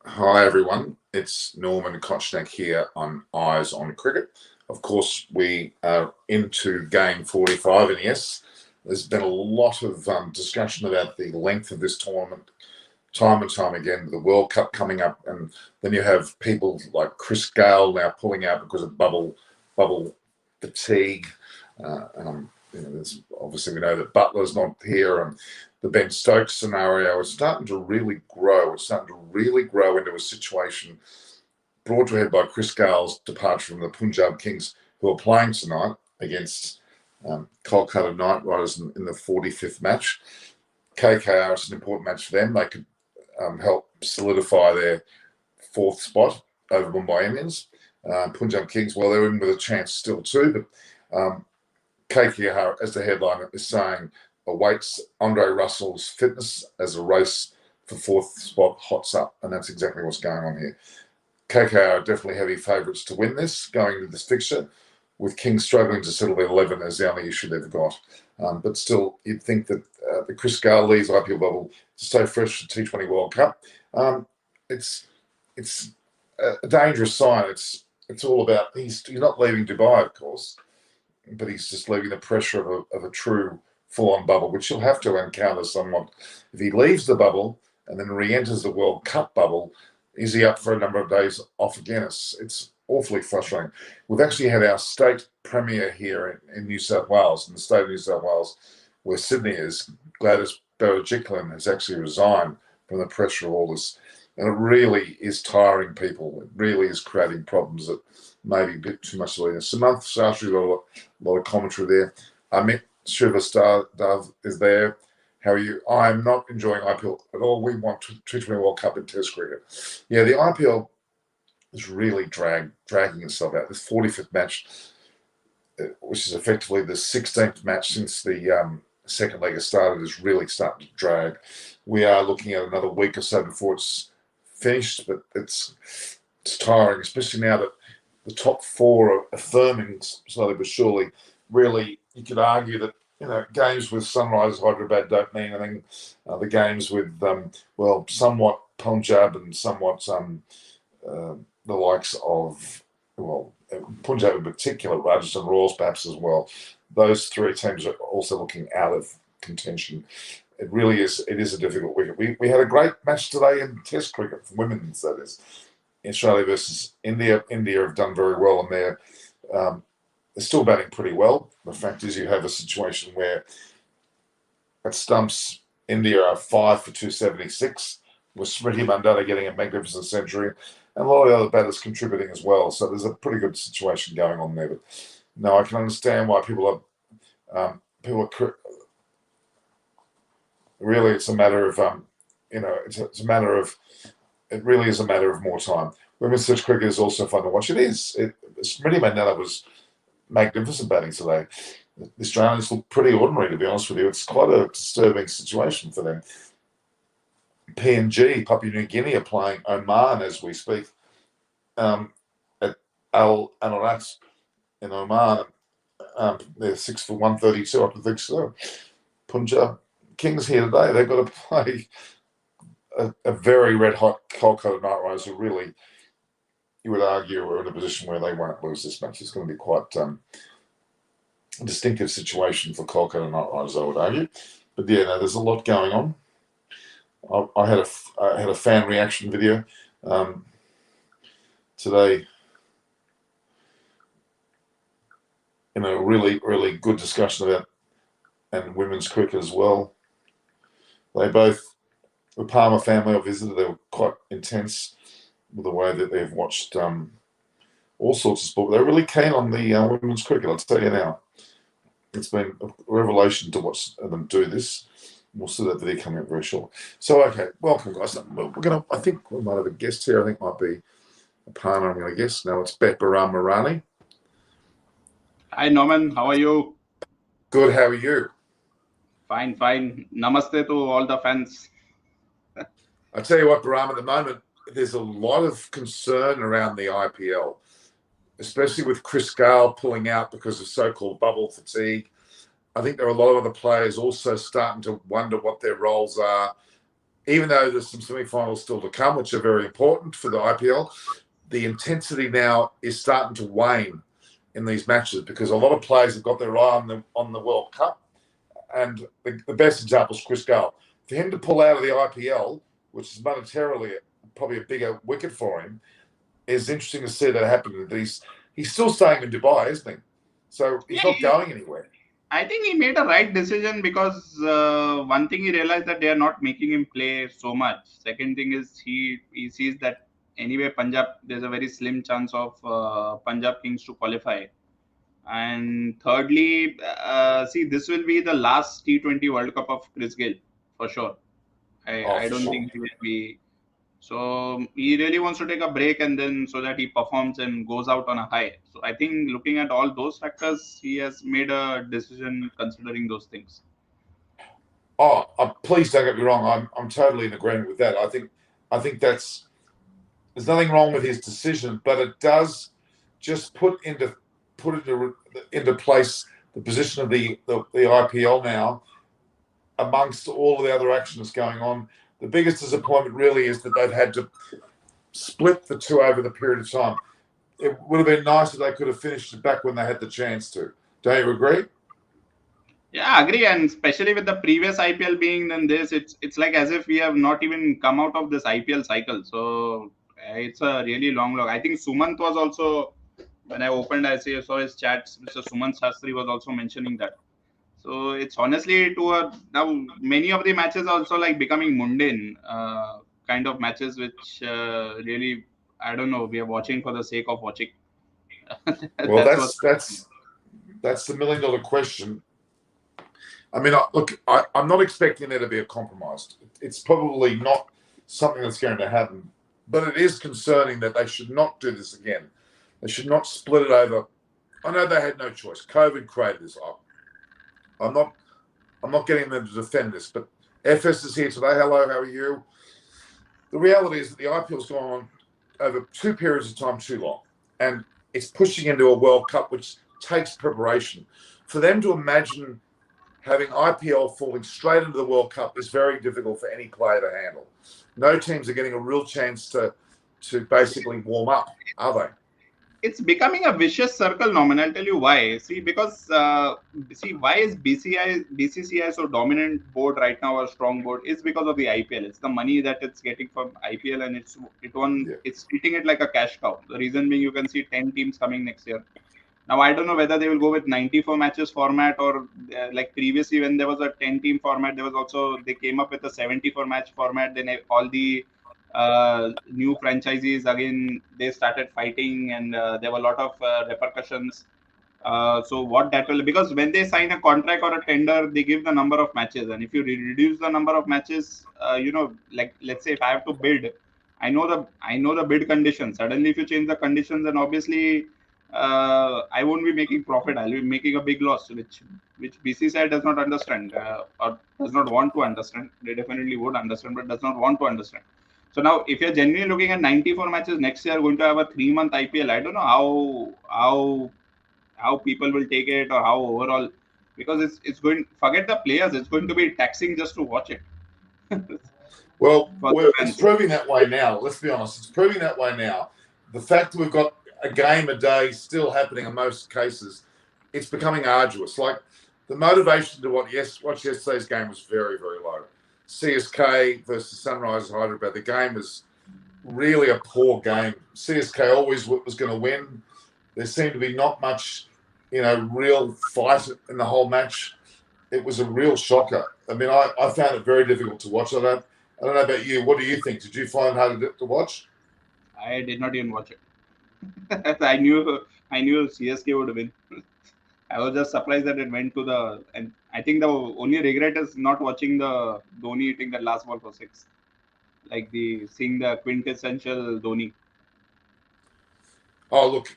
Hi everyone, it's Norman Kochnak here on Eyes on Cricket. Of course, we are into game 45, and yes, there's been a lot of discussion about the length of this tournament, time and time again. The World Cup coming up, and then you have people like Gayle now pulling out because of bubble fatigue, and obviously we know that Butler's not here, and the Ben Stokes scenario is starting to really grow. It's starting to really grow into a situation brought to a head by Gayle's departure from the Punjab Kings, who are playing tonight against Kolkata Knight Riders in the 45th match. KKR is an important match for them. They could help solidify their fourth spot over Mumbai Indians. Punjab Kings, well, they're in with a chance still too, but KKR, as the headliner, is saying awaits Andre Russell's fitness as a race for fourth spot hots up, and that's exactly what's going on here. KKR are definitely heavy favourites to win this going into this fixture, with Kings struggling to settle their 11 as the only issue they've got. But still, you'd think that the Gayle leaves IPL bubble to stay fresh for T20 World Cup. It's a dangerous sign. It's all about he's not leaving Dubai, of course, but he's just leaving the pressure of a true full-on bubble, which he'll have to encounter somewhat. If he leaves the bubble and then re-enters the World Cup bubble, is he up for a number of days off again? It's awfully frustrating. We've actually had our state premier here in New South Wales, in the state of New South Wales, where Sydney is. Gladys Berejiklian has actually resigned from the pressure of all this. And it really is tiring people. It really is creating problems that may be a bit too much later. Samantha Sastry, a lot of commentary there. Amit Shrivastava is there. How are you? I'm not enjoying IPL at all. We want T20 World Cup in Test cricket. Yeah, the IPL is really dragging itself out. This 45th match, which is effectively the 16th match since the second leg has started, is really starting to drag. We are looking at another week or so before it's finished, but it's tiring, especially now that the top four are affirming slowly but surely. Really, you could argue that games with Sunrisers Hyderabad don't mean anything. The games with somewhat Punjab and somewhat the likes of Punjab in particular, Rajasthan Royals perhaps as well. Those three teams are also looking out of contention. It really is. It is a difficult wicket. We had a great match today in Test cricket for women's. That is, Australia versus India. India have done very well, and they're still batting pretty well. The fact is, you have a situation where at stumps, India are 5 for 276, with Smriti Mandana getting a magnificent century, and a lot of the other batters contributing as well. So there's a pretty good situation going on there. But no, I can understand why people are really. It's a matter of it really is a matter of more time. Women's Test cricket is also fun to watch. It is. Smriti Mandana was magnificent batting today. The Australians look pretty ordinary, to be honest with you. It's quite a disturbing situation for them. PNG, Papua New Guinea, are playing Oman as we speak at Al Anorat in Oman. They're 6 for 132, I think so. Punjab Kings here today. They've got to play a very red-hot Kolkata Knight Riders who really, you would argue, are in a position where they won't lose this match. It's going to be quite a distinctive situation for Kolkata Knight Riders, I would argue. But yeah, no, there's a lot going on. I had a fan reaction video today. Really, really good discussion about and women's cricket as well. They both, the Palmer family I visited, they were quite intense with the way that they've watched all sorts of sport. They're really keen on the women's cricket, I'll tell you now. It's been a revelation to watch them do this. We'll see that video coming up very shortly. So, okay, welcome, guys. I think we might have a guest here. I think might be a partner, I'm going to guess. No, it's Bet Baram Marani. Hi, Norman. How are you? Good. How are you? Fine, fine. Namaste to all the fans. I tell you what, Baram, at the moment, there's a lot of concern around the IPL, especially with Gayle pulling out because of so-called bubble fatigue. I think there are a lot of other players also starting to wonder what their roles are. even though there's some semi-finals still to come, which are very important for the IPL, the intensity now is starting to wane in these matches because a lot of players have got their eye on the World Cup. And the best example is Chris Gayle. For him to pull out of the IPL, which is monetarily probably a bigger wicket for him, is interesting to see that happen. He's still staying in Dubai, isn't he? So he's not going anywhere. I think he made a right decision because one thing he realized that they are not making him play so much. Second thing is he sees that anyway Punjab, there's a very slim chance of Punjab Kings to qualify. And thirdly, see, this will be the last T20 World Cup of Chris Gayle for sure. I don't think he will be. So he really wants to take a break and then so that he performs and goes out on a high. So I think looking at all those factors, he has made a decision considering those things. Oh, please don't get me wrong. I'm totally in agreement with that. I think there's nothing wrong with his decision, but it does just put into place the position of the IPL now amongst all of the other action that's going on. The biggest disappointment really is that they've had to split the two over the period of time. It would have been nice if they could have finished it back when they had the chance to. Don't you agree? Yeah, I agree. And especially with the previous IPL being than this, it's like as if we have not even come out of this IPL cycle. So it's a really long log. I think Sumant was also, when I opened, I saw his chats. Mr. Sumant Shastri was also mentioning that. So it's honestly now many of the matches are also like becoming mundane kind of matches, which really, I don't know, we are watching for the sake of watching. Well, that's the $1 million question. I mean, look, I'm not expecting there to be a compromise. It's probably not something that's going to happen, but it is concerning that they should not do this again. They should not split it over. I know they had no choice. COVID created this. I'm not getting them to defend this, but FS is here today. Hello, how are you? The reality is that the IPL's gone on over 2 periods of time too long, and it's pushing into a World Cup, which takes preparation. For them to imagine having IPL falling straight into the World Cup is very difficult for any player to handle. No teams are getting a real chance to basically warm up, are they? It's becoming a vicious circle, Norman. I'll tell you why. See, because why is BCCI so dominant board right now, or strong board? It's because of the IPL. It's the money that it's getting from IPL, and it's treating it like a cash cow. The reason being, you can see 10 teams coming next year. Now, I don't know whether they will go with 94 matches format or like previously when there was a 10-team format, they came up with a 74 match format. Then all the new franchisees, again, they started fighting and there were a lot of repercussions. So what that will, because when they sign a contract or a tender, they give the number of matches. And if you reduce the number of matches, like let's say if I have to bid, I know the bid conditions. Suddenly, if you change the conditions, then obviously I won't be making profit. I'll be making a big loss, which BCCI does not understand or does not want to understand. They definitely would understand, but does not want to understand. So now, if you're genuinely looking at 94 matches next year, going to have a 3-month IPL, I don't know how people will take it or how overall, because it's going, forget the players, it's going to be taxing just to watch it. Well, it's proving that way now. Let's be honest, it's proving that way now. The fact that we've got a game a day still happening in most cases, it's becoming arduous. Like the motivation to watch yesterday's game was very, very low. CSK versus Sunrisers Hyderabad. The game was really a poor game. CSK always was going to win. There seemed to be not much, real fight in the whole match. It was a real shocker. I mean, I found it very difficult to watch. I don't know about you. What do you think? Did you find it hard to watch? I did not even watch it. I knew CSK would win. I was just surprised that it went to and I think the only regret is not watching the Dhoni hitting that last ball for 6. Like seeing the quintessential Dhoni. Oh, look,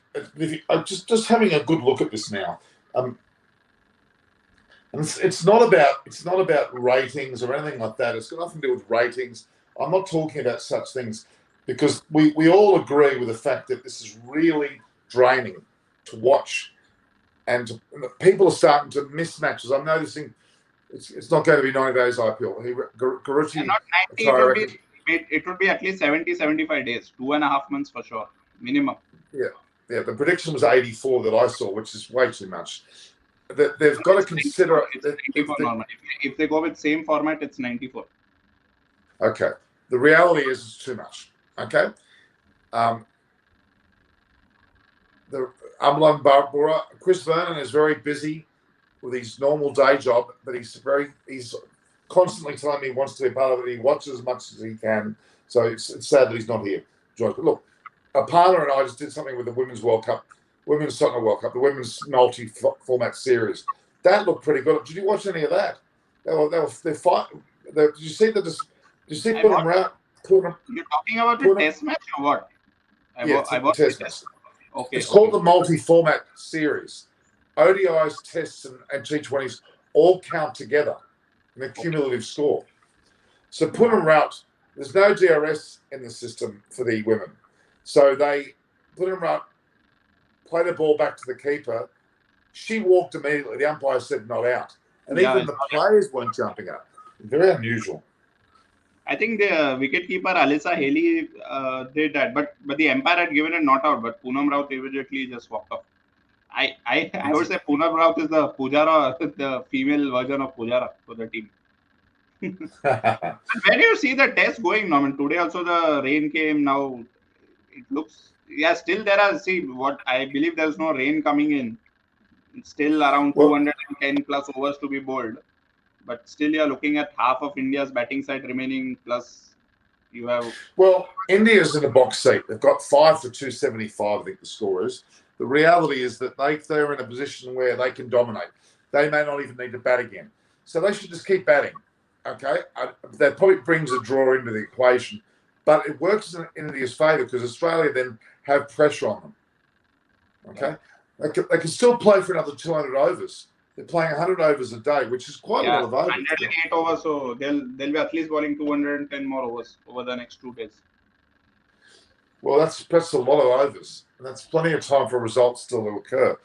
just having a good look at this now. And it's not about ratings or anything like that. It's got nothing to do with ratings. I'm not talking about such things because we all agree with the fact that this is really draining to watch. And people are starting to miss matches. I'm noticing It's not going to be 90 days IPL. And Garuti, not 90, I reckon, it would be at least 70, 75 days, 2.5 months for sure, minimum. yeah, the prediction was 84 that I saw, which is way too much. They've got to consider it's 94 normal. If they go with same format, it's 94. Okay, the reality is it's too much. Okay, the Amlan Barbara, Chris Vernon is very busy with his normal day job, but he's constantly telling me he wants to be part of it. He watches as much as he can, so it's sad that he's not here. But look, Apana and I just did something with the Women's World Cup, Women's Soccer World Cup, the Women's Multi-Format Series. That looked pretty good. Did you watch any of that? They're fighting. Did you see the? Did you see Putnam around? You're talking about the test match or what? I test match. Okay. It's called the multi-format series. ODIs, tests, and T20s all count together in a cumulative score. So Putnam route, there's no DRS in the system for the women. So Putnam route played the ball back to the keeper. She walked immediately. The umpire said not out. And even the players weren't jumping up. Very unusual. I think the wicketkeeper Alyssa Haley did that, but the umpire had given it not out, but Poonam Raut immediately just walked off. I would say Poonam Raut is the Pujara, the female version of Pujara for the team. When you see the test going, Norman, today also the rain came. Now it looks, still there are, what I believe there's no rain coming in. It's still around 210 plus overs to be bowled. But still, you're looking at half of India's batting side remaining, plus you have... Well, India's in a box seat. They've got 5 for 275, I think the score is. The reality is that they're in a position where they can dominate. They may not even need to bat again. So they should just keep batting, okay? That probably brings a draw into the equation. But it works in India's favour because Australia then have pressure on them, okay? They can still play for another 200 overs. They're playing 100 overs a day, which is quite a lot of overs. 108 overs, so they'll be at least bowling 210 more overs over the next 2 days. Well, that's a lot of overs, and that's plenty of time for results still to occur.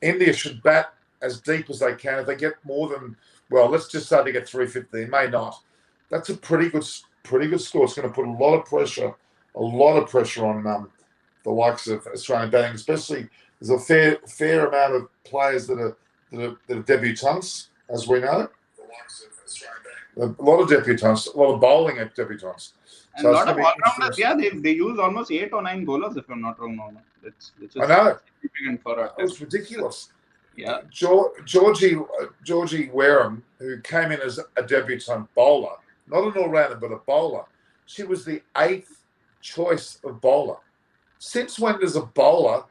India should bat as deep as they can. If they get more than, let's just say they get 350, they may not. That's a pretty good score. It's going to put a lot of pressure on the likes of Australian batting, especially there's a fair amount of players that are debutants, as we know. A lot of debutants, a lot of bowling at debutants. And so a lot of all-rounders, they use almost 8 or 9 bowlers, if I'm not wrong, Norman. I know. Significant for us. It's ridiculous. Yeah. Georgie Wareham, who came in as a debutant bowler, not an all-rounder, but a bowler, she was the 8th choice of bowler. Since when does a bowler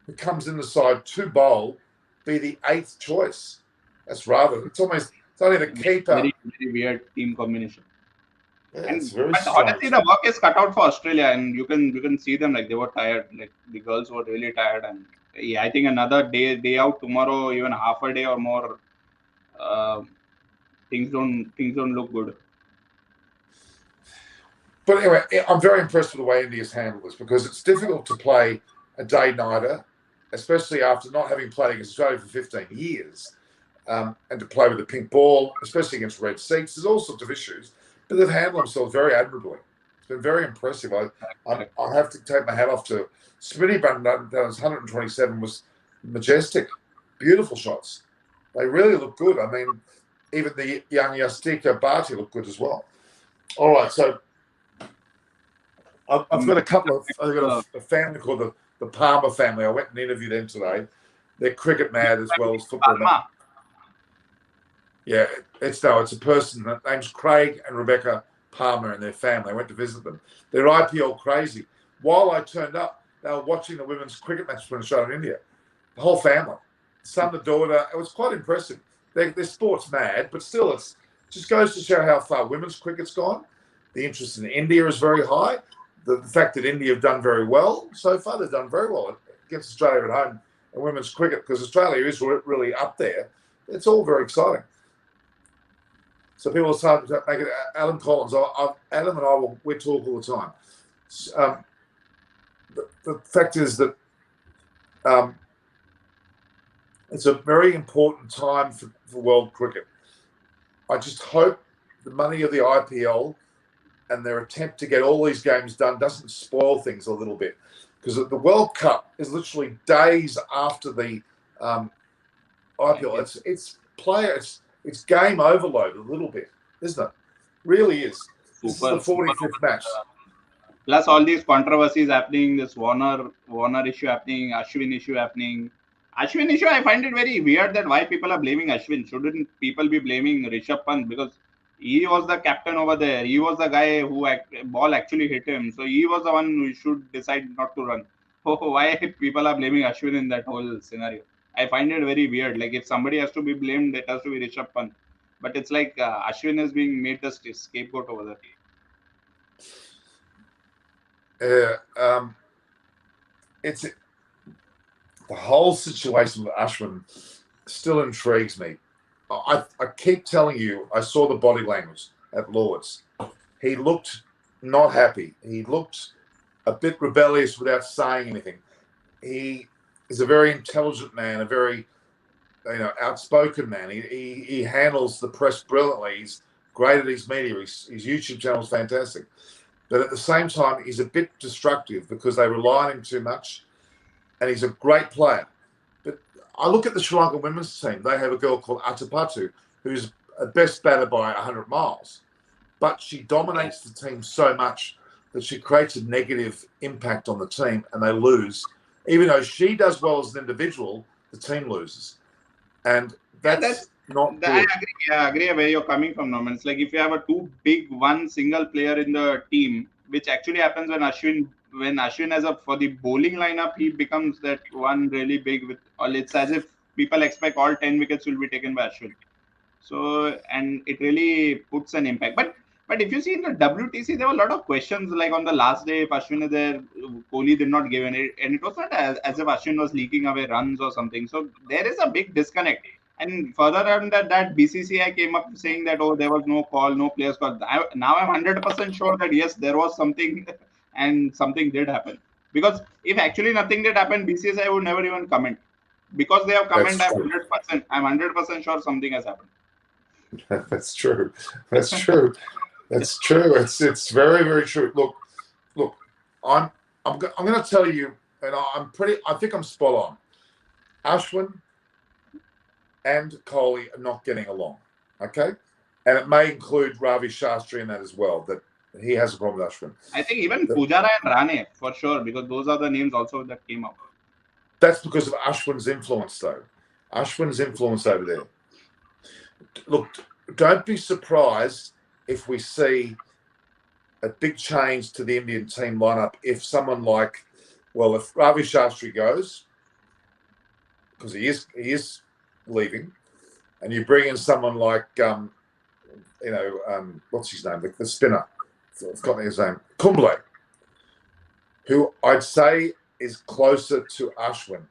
who comes in the side to bowl be the 8th choice? It's only the keeper. Very, very weird team combination. Yeah, but honestly, the work is cut out for Australia, and you can see them, like they were tired, like the girls were really tired, and I think another day out tomorrow, even half a day or more, things don't look good. But anyway, I'm very impressed with the way India's handled this, because it's difficult to play a day-nighter, especially after not having played against Australia for 15 years, and to play with the pink ball, especially against red seats. There's all sorts of issues, but they've handled themselves very admirably. It's been very impressive. I have to take my hat off to Smitty Bundar's 127 was majestic, beautiful shots. They really look good. I mean, even the young Yastika Bharti looked good as well. All right, so I've got a family called the Palmer family. I went and interviewed them today. They're cricket mad as well as football mad. Yeah, it's a person. Their name's Craig and Rebecca Palmer and their family. I went to visit them. They're IPL crazy. While I turned up, they were watching the women's cricket match between Australia and India. The whole family, son, the daughter. It was quite impressive. They're sports mad, but still, it just goes to show how far women's cricket's gone. The interest in India is very high. The fact that India have done very well so far, they've done very well against Australia at home in women's cricket, because Australia is really up there. It's all very exciting. So people are starting to make it. Alan Collins, Adam and I we talk all the time. The fact is that it's a very important time for world cricket. I just hope the money of the IPL and their attempt to get all these games done doesn't spoil things a little bit, because the World Cup is literally days after the IPL. It's game overload a little bit, isn't it? Really is. This is the Super 45th match. Plus all these controversies happening, this Warner issue happening, Ashwin issue happening. Ashwin issue, I find it very weird that why people are blaming Ashwin. Shouldn't people be blaming Rishabh Pant, because he was the captain over there. He was the guy who ball actually hit him. So he was the one who should decide not to run. Oh, why people are blaming Ashwin in that whole scenario? I find it very weird. Like if somebody has to be blamed, it has to be Rishabh Pant. But it's like Ashwin is being made the scapegoat over there. It's the whole situation with Ashwin still intrigues me. I keep telling you, I saw the body language at Lord's. He looked not happy. He looked a bit rebellious without saying anything. He is a very intelligent man, a very outspoken man. He handles the press brilliantly. He's great at his media. His YouTube channel is fantastic. But at the same time, he's a bit destructive because they rely on him too much. And he's a great player. But I look at the Sri Lankan women's team. They have a girl called Atapatu, who's a best batter by 100 miles. But she dominates the team so much that she creates a negative impact on the team, and they lose. Even though she does well as an individual, the team loses. And that's not good. I agree where you're coming from, Norman. It's like if you have a too big one single player in the team, which actually happens when Ashwin has for the bowling lineup, he becomes that one really big with all. It's as if people expect all 10 wickets will be taken by Ashwin. So, and it really puts an impact. But if you see in the WTC, there were a lot of questions like on the last day, if Ashwin is there, Kohli did not give any, and it was not as if Ashwin was leaking away runs or something. So there is a big disconnect. And further on that BCCI came up saying that, oh, there was no call, no players call. Now I'm 100% sure that yes, there was something and something did happen. Because if actually nothing did happen, BCCI would never even comment. Because they have commented, I'm 100% sure something has happened. That's true. That's true. That's true. It's very, very true. Look. I'm going to tell you, and I think I'm spot on. Ashwin and Kohli are not getting along. Okay, and it may include Ravi Shastri in that as well. That he has a problem with Ashwin. I think even Pujara and Rane for sure, because those are the names also that came up. That's because of Ashwin's influence, though. Ashwin's influence over there. Look, don't be surprised if we see a big change to the Indian team lineup if someone like, if Ravi Shastri goes, because he is leaving, and you bring in someone like, what's his name, the spinner, I've forgotten his name, Kumble, who I'd say is closer to Ashwin.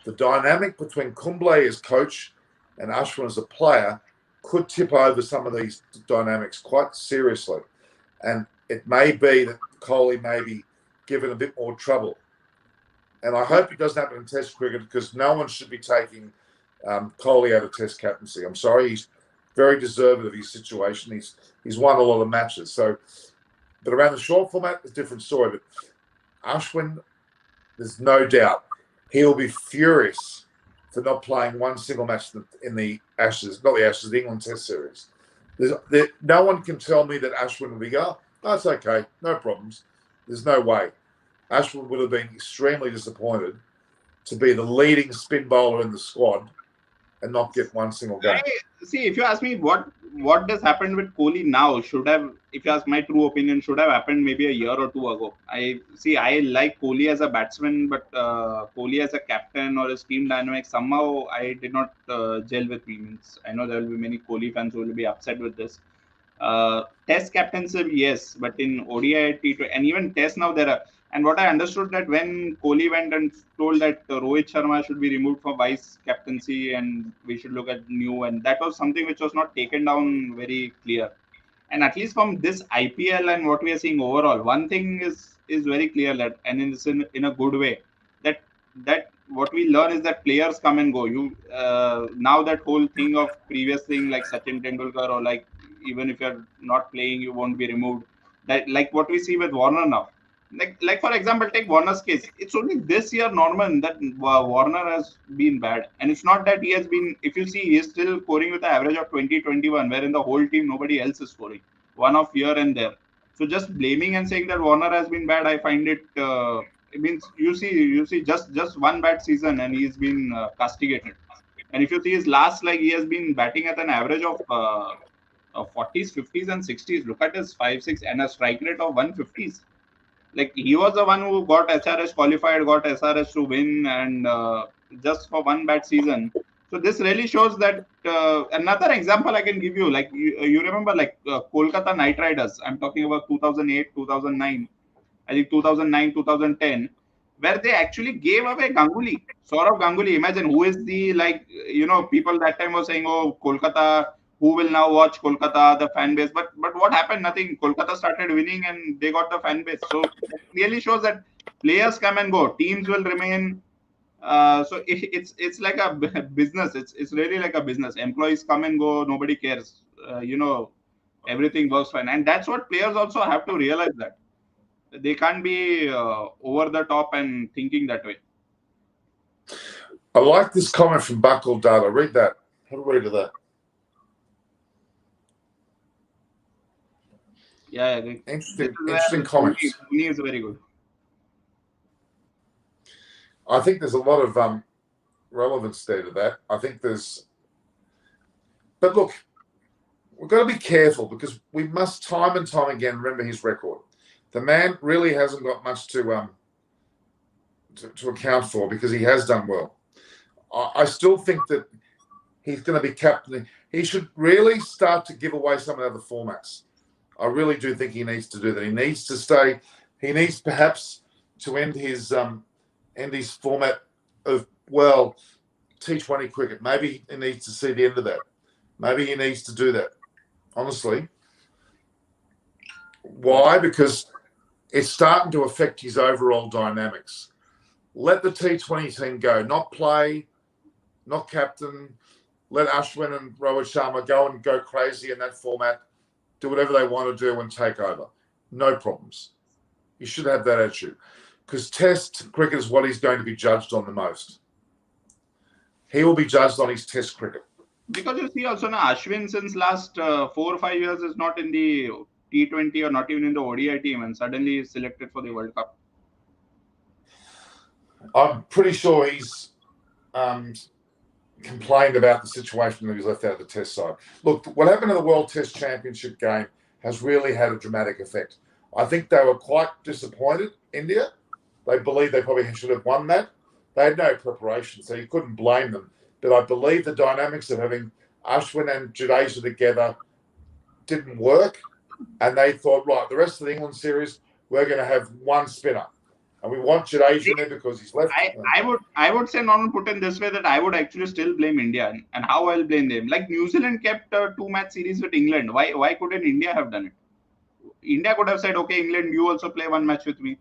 The dynamic between Kumble as coach and Ashwin as a player could tip over some of these dynamics quite seriously. And it may be that Kohli may be given a bit more trouble. And I hope it doesn't happen in Test cricket, because no one should be taking Kohli out of Test captaincy. I'm sorry, he's very deserving of his situation. He's won a lot of matches. So, but around the short format, it's a different story. But Ashwin, there's no doubt he'll be furious for not playing one single match in the Ashes, not the Ashes, the England Test series. No one can tell me that Ashwin will be, that's okay, no problems. There's no way. Ashwin would have been extremely disappointed to be the leading spin bowler in the squad and not get one single game. See, if you ask me what has happened with Kohli now, if you ask my true opinion, should have happened maybe a year or two ago. I like Kohli as a batsman, but Kohli as a captain or his team dynamic, somehow I did not gel with me. I know there will be many Kohli fans who will be upset with this. Test captaincy, yes, but in ODI, T20, and even Test now there are. And what I understood that when Kohli went and told that Rohit Sharma should be removed from vice captaincy and we should look at new, and that was something which was not taken down very clear. And at least from this IPL and what we are seeing overall, one thing is very clear that, and in a good way, that what we learn is that players come and go. You now that whole thing of previous thing like Sachin Tendulkar, or like even if you're not playing, you won't be removed. That like what we see with Warner now. Like for example, take Warner's case. It's only this year, Norman, that Warner has been bad, and it's not that he has been. If you see, he is still scoring with an average of 20-21, where in the whole team nobody else is scoring. One off here and there. So just blaming and saying that Warner has been bad, I find it. It means you see just one bad season and he's been castigated. And if you see his last, like he has been batting at an average of 40s, 50s, and 60s. Look at his 5-6 and a strike rate of 150s. Like he was the one who got HRS qualified, got SRS to win, and just for one bad season. So this really shows that another example I can give you, like you remember, like Kolkata Knight Riders. I'm talking about 2008, 2009. I think 2009, 2010, where they actually gave away Ganguly, Saurav Ganguly. Imagine who is the, like, people that time were saying, oh, Kolkata, who will now watch Kolkata, the fan base. But what happened? Nothing. Kolkata started winning and they got the fan base. So it clearly shows that players come and go, teams will remain. So it's like a business. It's really like a business. Employees come and go, nobody cares. Everything works fine, and that's what players also have to realize, that they can't be over the top and thinking that way. I like this comment from Buckle Data. Read that. Have a read of that. Yeah, I agree. Interesting comments. Dhoni is very good. I think there's a lot of relevance there to that. I think there's, but look, we've got to be careful because we must time and time again remember his record. The man really hasn't got much to account for because he has done well. I still think that he's going to be captain. He should really start to give away some of the other formats. I really do think he needs to do that. He needs to stay. He needs perhaps to end his format of, well, T20 cricket. Maybe he needs to see the end of that. Maybe he needs to do that. Honestly. Why? Because it's starting to affect his overall dynamics. Let the T20 team go, not play, not captain. Let Ashwin and Rohit Sharma go crazy in that format, do whatever they want to do and take over. No problems. You should have that attitude because Test cricket is what he's going to be judged on the most. He will be judged on his Test cricket. Because you see also now Ashwin since last 4 or 5 years is not in the T20 or not even in the ODI team, and suddenly he's selected for the World Cup. I'm pretty sure he's complained about the situation that he's left out of the Test side. Look, what happened to the World Test Championship game has really had a dramatic effect. I think they were quite disappointed, India. They believed they probably should have won that. They had no preparation, so you couldn't blame them. But I believe the dynamics of having Ashwin and Jadeja together didn't work. And they thought, right, the rest of the England series, we're going to have one spinner. And we want Jadeja there because he's left. I would say, Norman, put in this way, that I would actually still blame India. And how I'll blame them? Like New Zealand kept a 2-match series with England. Why couldn't India have done it? India could have said, okay, England, you also play one match with me.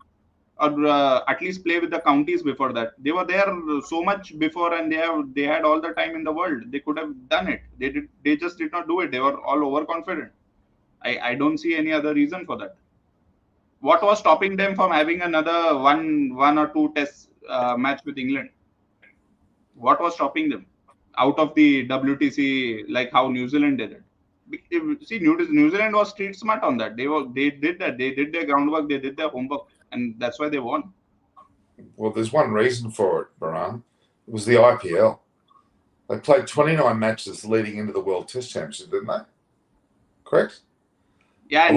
Or at least play with the counties before that. They were there so much before, and they had all the time in the world. They could have done it. They just did not do it. They were all overconfident. I don't see any other reason for that. What was stopping them from having another one or two test match with England? What was stopping them out of the WTC, like how New Zealand did it? See, New Zealand was street smart on that. They did that. They did their groundwork. They did their homework, and that's why they won. Well, there's one reason for it, Baran. It was the IPL. They played 29 matches leading into the World Test Championship, didn't they? Correct? Yeah,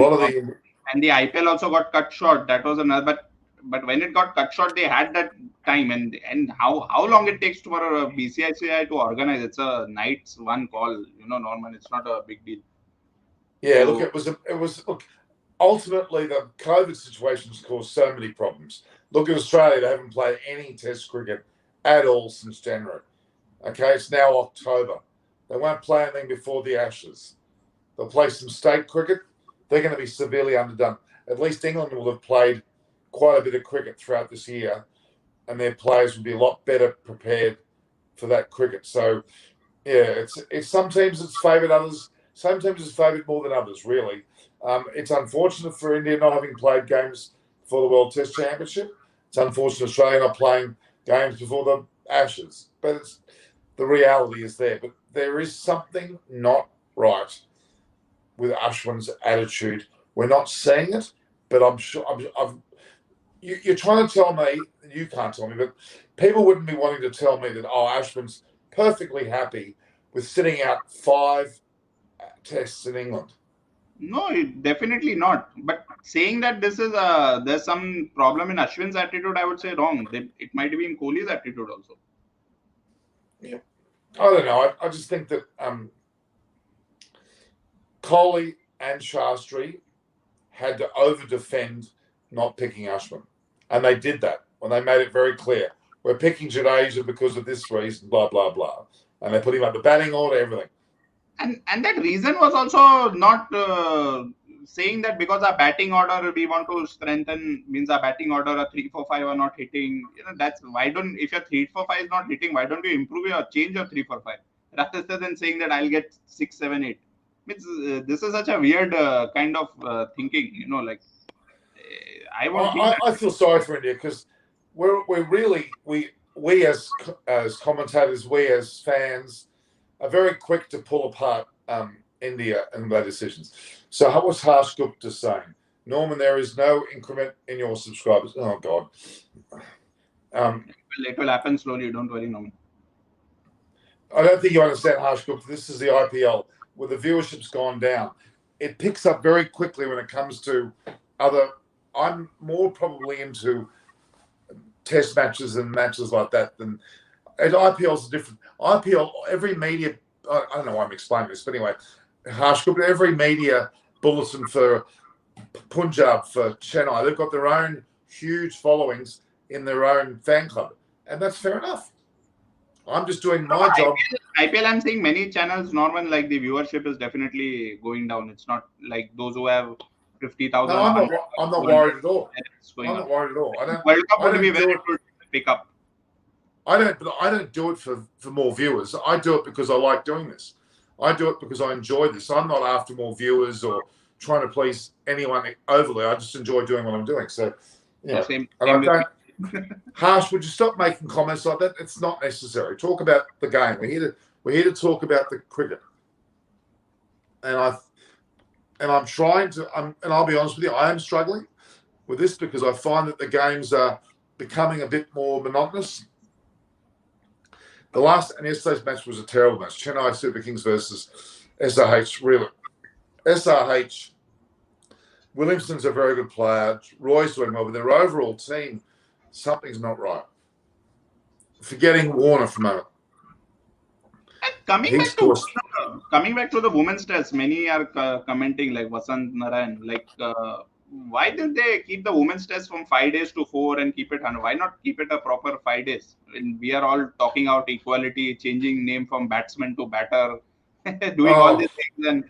and the IPL also got cut short. That was another. But when it got cut short, they had that time, and how long it takes for a BCCI to organize? It's a night's one call, Norman. It's not a big deal. Yeah, look, it was. Look, ultimately, the COVID situation has caused so many problems. Look at Australia; they haven't played any Test cricket at all since January. Okay, it's now October. They won't play anything before the Ashes. They'll play some state cricket. They're going to be severely underdone. At least England will have played quite a bit of cricket throughout this year. and their players would be a lot better prepared for that cricket. So, yeah, it's some teams it's favoured others. Some teams it's favoured more than others, really. It's unfortunate for India not having played games for the World Test Championship. It's unfortunate Australia not playing games before the Ashes. But the reality is there. But there is something not right with Ashwin's attitude. We're not seeing it, but I'm sure you're trying to tell me, you can't tell me, but people wouldn't be wanting to tell me that, Ashwin's perfectly happy with sitting out 5 tests in England. No, definitely not. But saying that there's some problem in Ashwin's attitude, I would say wrong. It might be in Kohli's attitude also. Yeah. I don't know. I just think that Kohli and Shastri had to over-defend not picking Ashwin. And they did that when they made it very clear. We're picking Jadeja because of this reason, blah, blah, blah. And they put him up the batting order, everything. And that reason was also not saying that because our batting order we want to strengthen, means our batting order a 3-4-5 are not hitting. That's why don't, if your 3-4-5 is not hitting, why don't you improve your change your 3-4-5 rather than saying that I'll get 6-7-8. Means this is such a weird kind of thinking, like I won't think I feel sorry for India because we're really we as commentators, we as fans are very quick to pull apart India and their decisions. So what's Harsh Gupta saying? Norman, there is no increment in your subscribers. Oh God. it will happen slowly. Don't worry, Norman. I don't think you understand, Harsh Gupta. This is the IPL where the viewership's gone down. It picks up very quickly when it comes to other. I'm more probably into test matches and matches like that than. And IPL's different. IPL, every media, I don't know why I'm explaining this, but anyway, Harsh Gupta, every media bulletin for Punjab, for Chennai, they've got their own huge followings in their own fan club. And that's fair enough. I'm just doing my job. IPL, I'm seeing many channels, Norman, like the viewership is definitely going down. It's not like those who have 50,000. No, I'm not worried at all. I'm not worried at all. World Cup would be very good to pick up. I don't do it for more viewers. I do it because I like doing this. I do it because I enjoy this. I'm not after more viewers or trying to please anyone overly. I just enjoy doing what I'm doing. So, yeah. Same Harsh, would you stop making comments like that? It's not necessary. Talk about the game. We're here to talk about the cricket. And I'm trying to. And I'll be honest with you, I am struggling with this because I find that the games are becoming a bit more monotonous. The last and yesterday's match was a terrible match. Chennai Super Kings versus SRH. Really, SRH. Williamson's a very good player. Roy's doing well, but their overall team, something's not right. Forgetting Warner for a moment. Coming back to the women's test, many are commenting like Vasant Narayan, like why did they keep the women's test from 5 days to 4 and keep it 100? Why not keep it a proper 5 days? And we are all talking about equality, changing name from batsman to batter, doing all these things,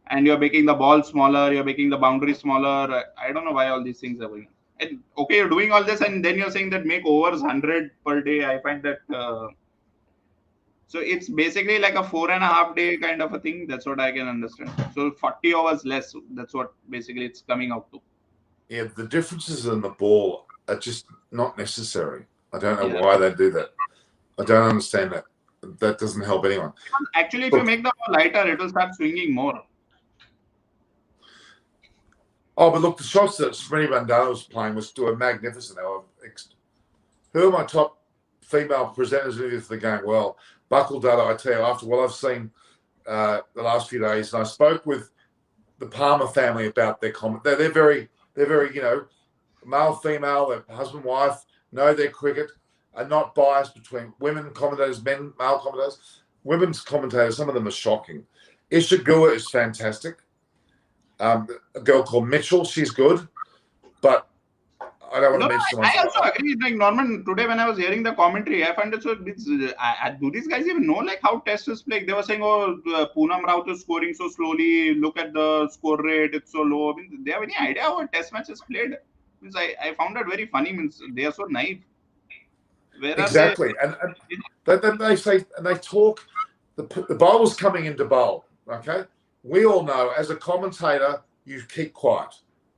and you're making the ball smaller, you're making the boundary smaller. I don't know why all these things are going on. And okay, you're doing all this, and then you're saying that make overs 100 per day. I find that. So it's basically like a 4.5 day kind of a thing. That's what I can understand. So 40 hours less. That's what basically it's coming out to. Yeah, the differences in the ball are just not necessary. I don't know why they do that. I don't understand that. That doesn't help anyone. Actually, if you make the ball lighter, it will start swinging more. Oh, but look, the shots that Smriti Mandana was playing were magnificent. Who are my top female presenters in for the game? Well, Buckle Data, I tell you, after what I've seen the last few days, and I spoke with the Palmer family about their comment. They're very, male, female, their husband, wife, know their cricket, are not biased between women commentators, men, male commentators. Women's commentators, some of them are shocking. Isha Gua is fantastic. A girl called Mitchell, she's good, but I don't want to mention someone. I also agree. Like Norman, today when I was hearing the commentary, I find it so. Do these guys even know like how Test is played? They were saying, "Oh, Poonam Raut is scoring so slowly. Look at the score rate; it's so low." I mean, they have any idea how a Test match is played? Means I found that very funny. Means they are so naive. Where are they? Exactly. And they say, and they talk, the bowler's coming into bowl, okay? We all know, as a commentator, you keep quiet.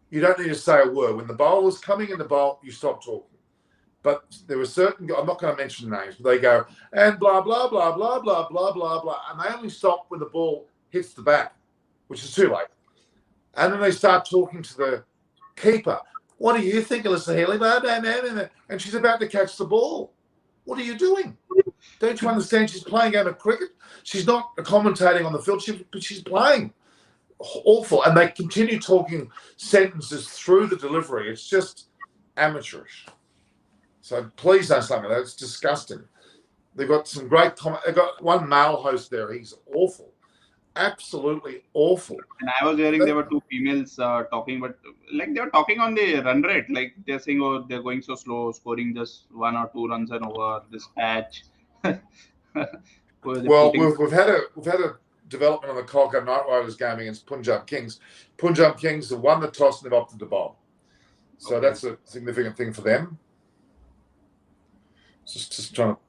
You don't need to say a word. When the bowler's coming into bowl, you stop talking. But there were certain, I'm not going to mention names, but they go, and blah, blah, blah, blah, blah, blah, blah, blah. And they only stop when the ball hits the bat, which is too late. And then they start talking to the keeper. What do you think, Alyssa Healy? And she's about to catch the ball. What are you doing? Don't you understand she's playing a game of cricket? She's not commentating on the field, but she's playing. Awful. And they continue talking sentences through the delivery. It's just amateurish. So please don't say that. It's disgusting. They've got some great they've got one male host there. He's awful. Absolutely awful. And I was hearing there were two females talking, but like they were talking on the run rate. Like they're saying, oh, they're going so slow, scoring just 1 or 2 runs and over this patch. Well, we've had a development on the Kolkata Knight Riders game against Punjab Kings. Punjab Kings have won the toss and they've opted to bowl. So that's a significant thing for them. Just trying to.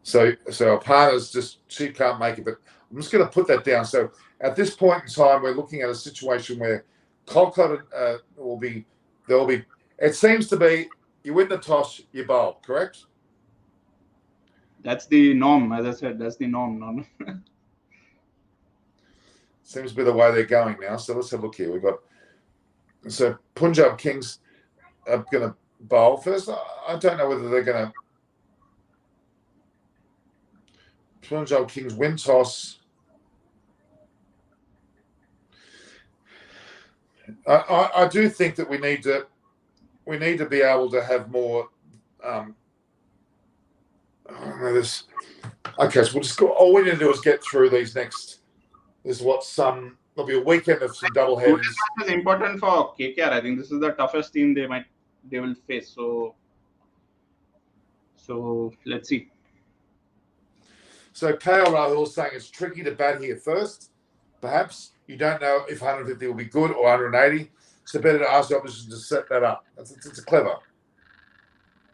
So our partners she can't make it, but I'm just going to put that down. So at this point in time, we're looking at a situation where Kolkata there'll be, it seems to be, you win the toss, you bowl, correct? That's the norm, as I said, that's the norm. Seems to be the way they're going now. So let's have a look here. So Punjab Kings are going to bowl first. I don't know whether they're going to. Punjab Kings win toss. I do think that we need to be able to have more. This. Okay, so we'll just go. All we need to do is get through these next. There'll be a weekend of some double headers. This is important for KKR. I think this is the toughest team they will face. So let's see. So KL Rahul saying it's tricky to bat here first. Perhaps you don't know if 150 will be good or 180. So better to ask the opposition to set that up. It's clever.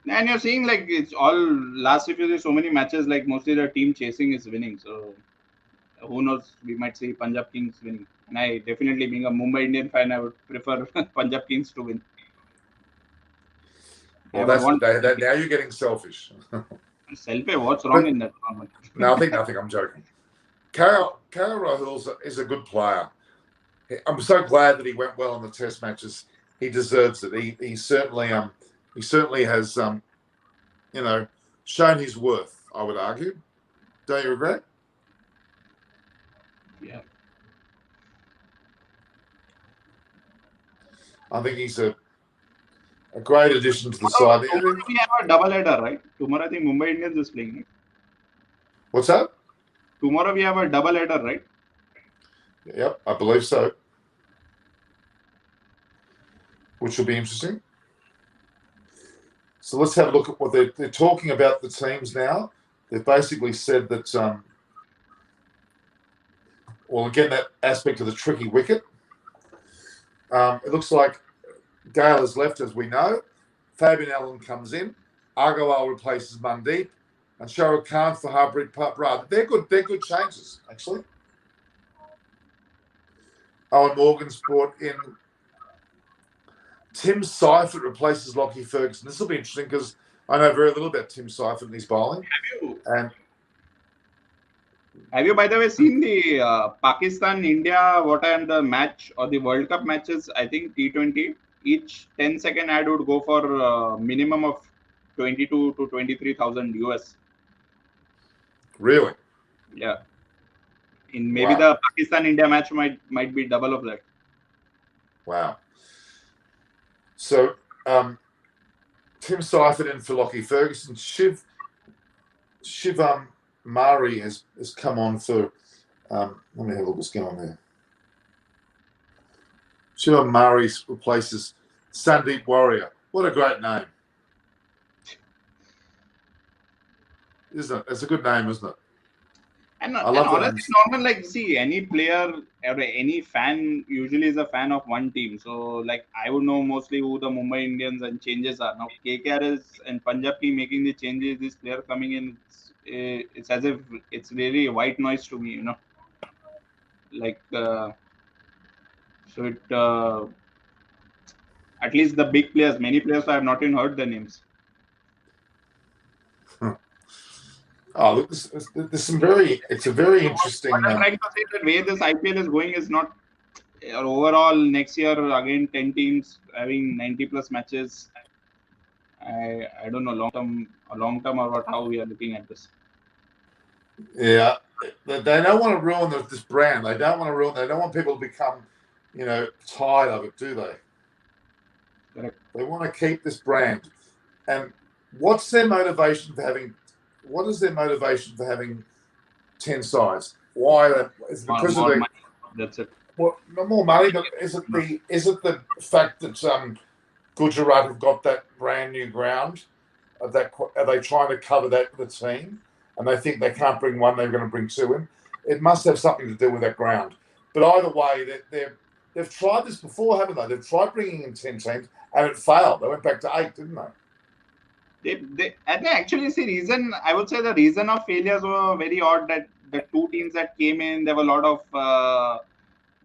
And you're seeing like it's all last if you see so many matches, like mostly the team chasing is winning. So who knows? We might see Punjab Kings winning. And I definitely, being a Mumbai Indian fan, I would prefer Punjab Kings to win. Well, now you're getting selfish. Selfish? What's wrong in that? No, I think I'm joking. KL Rahul is a good player. I'm so glad that he went well in the Test matches. He deserves it. He certainly has shown his worth. I would argue. Don't you agree? Yeah. I think he's a great addition to the side. We have a double header, right? Tomorrow, I think Mumbai Indians is playing. Right? What's that? Tomorrow we have a double header, right? Yep, I believe so. Which will be interesting. So let's have a look at what they're talking about the teams now. They've basically said that, again, that aspect of the tricky wicket. It looks like Gayle has left, as we know. Fabian Allen comes in. Agarwal replaces Mandeep. And Shah Rukh Khan for Harpreet Brad. They're good changes, actually. Owen Morgan's brought in. Tim Seifert replaces Lockie Ferguson. This will be interesting because I know very little about Tim Seifert and his bowling. Have you, by the way, seen the Pakistan-India the match or the World Cup matches? I think T20, each 10-second ad would go for a minimum of 22 to 23,000 US. Really? Yeah. In maybe the Pakistan-India match might be double of that. Wow. So Tim Seifert in for Lockie Ferguson. Shivam Mari has come on for. Let me have a look what's going on there. Shivam Mari replaces Sandeep Warrior. What a great name. Isn't it? It's a good name, isn't it? I And love the honestly, names. normal, like, see, any player or any fan usually is a fan of one team. So, like, I would know mostly who the Mumbai Indians and changes are. Now, KKR is and Punjab team making the changes, this player coming in, it's as if it's really white noise to me, Like, so at least the big players, many players, I have not even heard their names. Oh, look, there's some very. It's a very So what interesting. I'm trying to say, the way this IPL is going is not, or overall next year again 10 teams having 90 plus matches. I don't know long term or what, how we are looking at this. Yeah, they don't want to ruin this brand. They don't want to ruin. They don't want people to become, tired of it, do they? Correct. They want to keep this brand. And what's their motivation for having? What is their motivation for having 10 sides? Why? Is it because of More the money. That's it. well, not more money, but is it the fact that Gujarat have got that brand new ground? Are they trying to cover that for the team? And they think they can't bring one, they're going to bring two in. It must have something to do with that ground. But either way, they've tried this before, haven't they? They've tried bringing in 10 teams and it failed. They went back to 8, didn't they? And they actually see reason. I would say the reason of failures were very odd. That the two teams that came in, there were a lot of